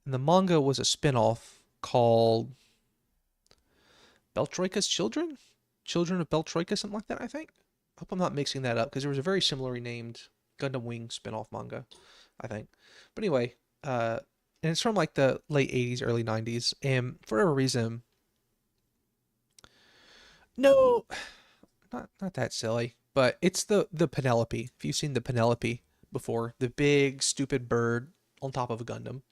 [SPEAKER 1] and the manga was a spin-off called Beltroika's Children? Children of Beltroika, something like that, I think. I hope I'm not mixing that up, because there was a very similarly named Gundam Wing spin-off manga, I think. But anyway, and it's from like the late 80s, early 90s, and for whatever reason, no, not that silly, but it's the Penelope. If you've seen the Penelope before, the big stupid bird on top of a Gundam.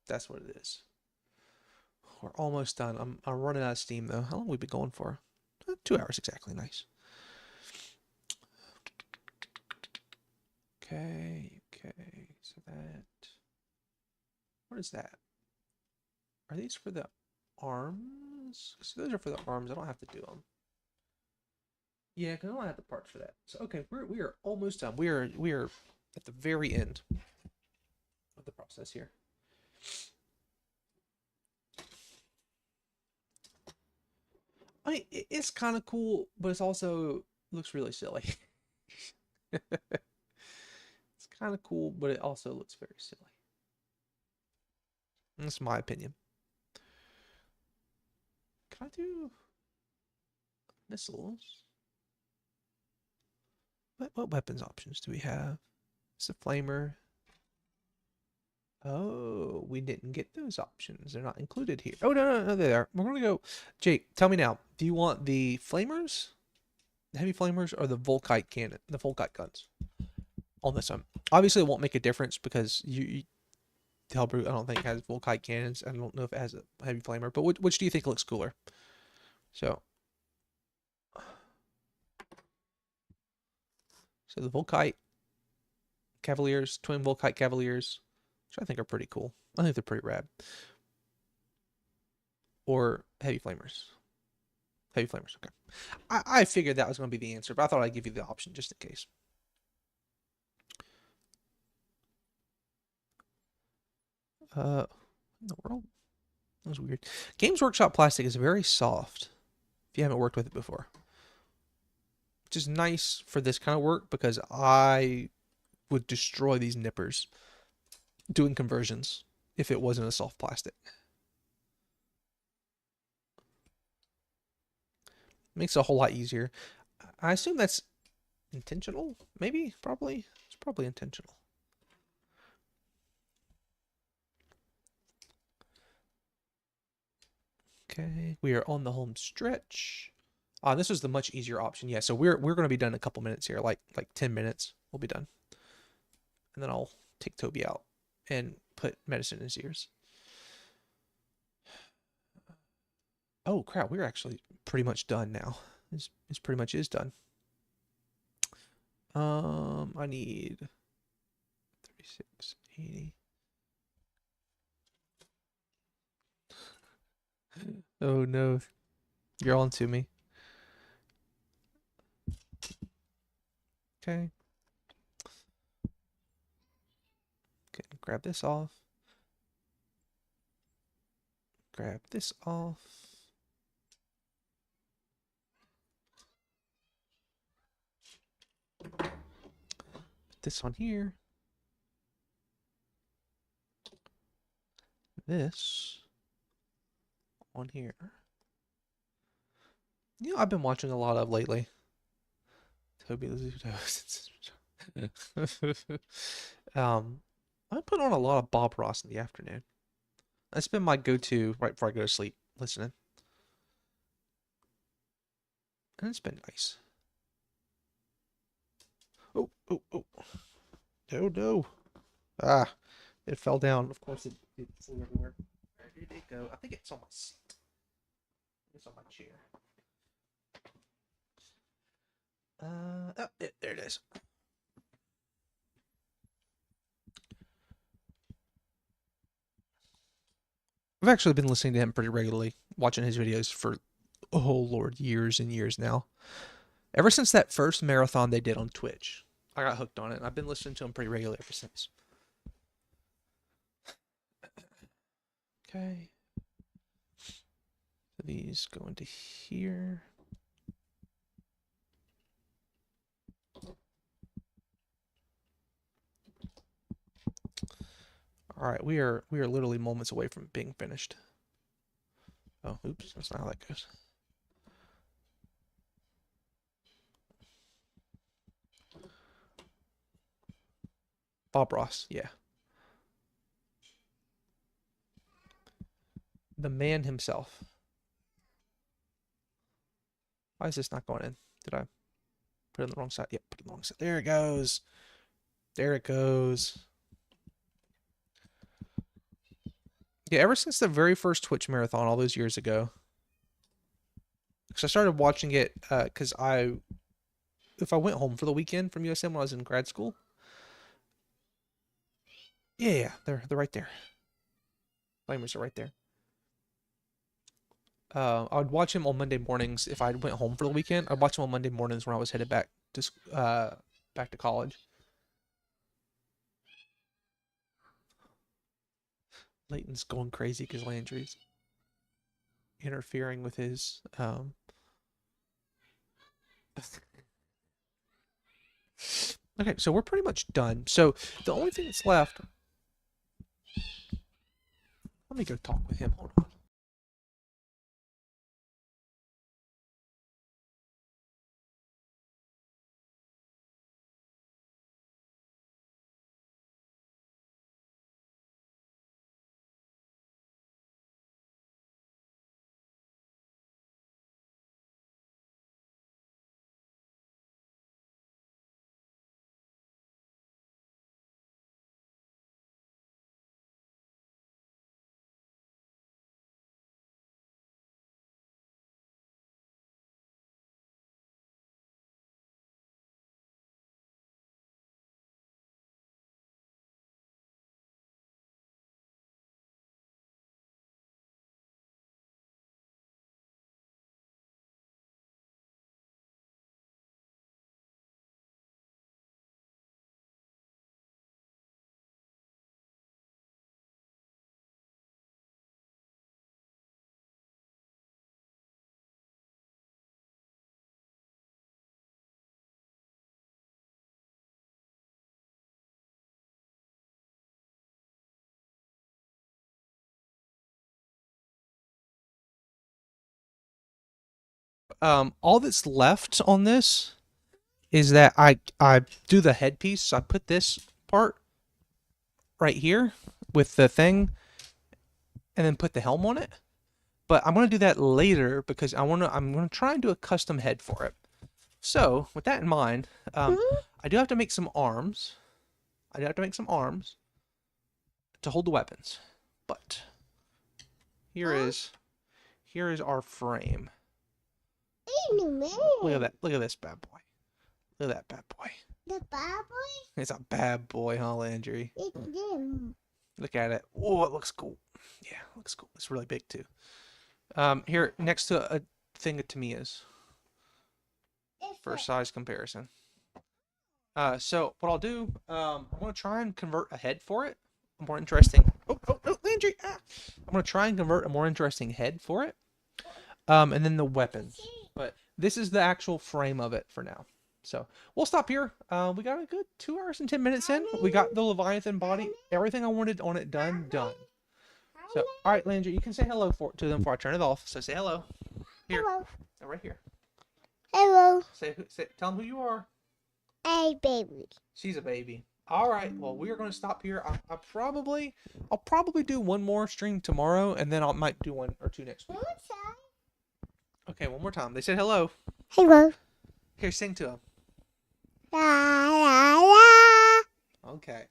[SPEAKER 1] That's what it is. We're almost done. I'm running out of steam though. How long have we been going for? 2 hours exactly. Nice. Okay. So that. What is that? Are these for the arms? So those are for the arms. I don't have to do them. Yeah, because I don't have the parts for that. So okay, we are almost done. We are at the very end of the process here. I mean, it's kind of cool, but it's also looks really silly. It's kind of cool, but it also looks very silly. That's my opinion. Can I do missiles? What weapons options do we have? It's a flamer. Oh, we didn't get those options. They're not included here. Oh, no, they're there. We're going to go. Jake, tell me now. Do you want the flamers heavy flamers or the Volkite cannon, the Volkite guns on this one. Obviously, it won't make a difference because the helbrute I don't think has Volkite cannons. I don't know if it has a heavy flamer, but which do you think looks cooler? So the Volkite Cavaliers, twin Volkite Cavaliers, which I think are pretty cool. I think they're pretty rad. Or heavy flamers. Heavy flamers, okay. I figured that was going to be the answer, but I thought I'd give you the option just in case. In the world? That was weird. Games Workshop plastic is very soft if you haven't worked with it before. Which is nice for this kind of work because I would destroy these nippers doing conversions if it wasn't a soft plastic. Makes it a whole lot easier. I assume that's intentional? Maybe? Probably? It's probably intentional. Okay, we are on the home stretch. This was the much easier option. Yeah, so we're going to be done in a couple minutes here, like 10 minutes. We'll be done. And then I'll take Toby out and put medicine in his ears. Oh crap, we're actually pretty much done now. This pretty much is done. I need 36, 80. Oh no, you're on to me. Okay. Okay, grab this off. Grab this off. Put this on here. This on here. You know, I've been watching a lot of lately. Toby I put on a lot of Bob Ross in the afternoon. That's been my go-to right before I go to sleep, listening. And it's been nice. Oh, oh, oh. No, no. Ah, it fell down. Of course it flew everywhere. Where did it go? I think it's on my seat. It's on my chair. Oh, there it is. I've actually been listening to him pretty regularly, watching his videos for, oh Lord, years and years now. Ever since that first marathon they did on Twitch, I got hooked on it, and I've been listening to him pretty regularly ever since. Okay. So these go into here. All right, we are literally moments away from being finished. Oh, oops, that's not how that goes. Bob Ross, yeah. The man himself. Why is this not going in? Did I put it on the wrong side? Yep, put it on the wrong side. There it goes. There it goes. Yeah, ever since the very first Twitch marathon all those years ago. Because I started watching it because if I went home for the weekend from USM when I was in grad school. Yeah, they're right there. Flamers are right there. I would watch him on Monday mornings if I went home for the weekend. I'd watch him on Monday mornings when I was headed back to college. Leighton's going crazy because Landry's interfering with his Okay, so we're pretty much done. So the only thing that's left. Let me go talk with him. Hold on. all that's left on this is that I do the headpiece. So I put this part right here with the thing, and then put the helm on it. But I'm gonna do that later because I'm gonna try and do a custom head for it. So with that in mind, I do have to make some arms. I do have to make some arms to hold the weapons. But here is our frame. Look at that. Look at this bad boy. Look at that bad boy.
[SPEAKER 2] The bad boy?
[SPEAKER 1] It's a bad boy, huh, Landry?
[SPEAKER 2] It's them.
[SPEAKER 1] Look at it. Oh, it looks cool. Yeah, it looks cool. It's really big too. Here next to a thing of Tamiya's for size comparison. So what I'll do, I'm gonna try and convert a head for it. A more interesting. Oh, Landry! Ah! I'm gonna try and convert a more interesting head for it. And then the weapons. But this is the actual frame of it for now. So we'll stop here. We got a good 2 hours and 10 minutes in. We got the Leviathan body, everything I wanted on it done. So, all right, Landry, you can say hello to them before I turn it off. So say hello. Here,
[SPEAKER 2] Hello.
[SPEAKER 1] right here.
[SPEAKER 2] Hello.
[SPEAKER 1] Tell them who you are.
[SPEAKER 2] Hey, baby.
[SPEAKER 1] She's a baby. All right. Well, we are going to stop here. I'll probably do one more stream tomorrow, and then I might do 1 or 2 next week. Okay, one more time. They said hello.
[SPEAKER 2] Hello.
[SPEAKER 1] Here, sing to them.
[SPEAKER 2] La la la.
[SPEAKER 1] Okay.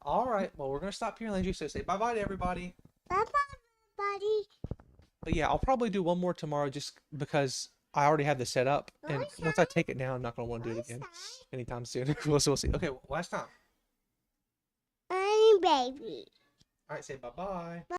[SPEAKER 1] All right. Well, we're going to stop here, Landry. So say bye-bye to everybody.
[SPEAKER 2] Bye-bye, buddy.
[SPEAKER 1] But yeah, I'll probably do one more tomorrow just because I already have this set up. And once I take it down, I'm not going to want to do it again anytime soon. we'll see. Okay, last time.
[SPEAKER 2] I'm baby.
[SPEAKER 1] All right, say bye-bye.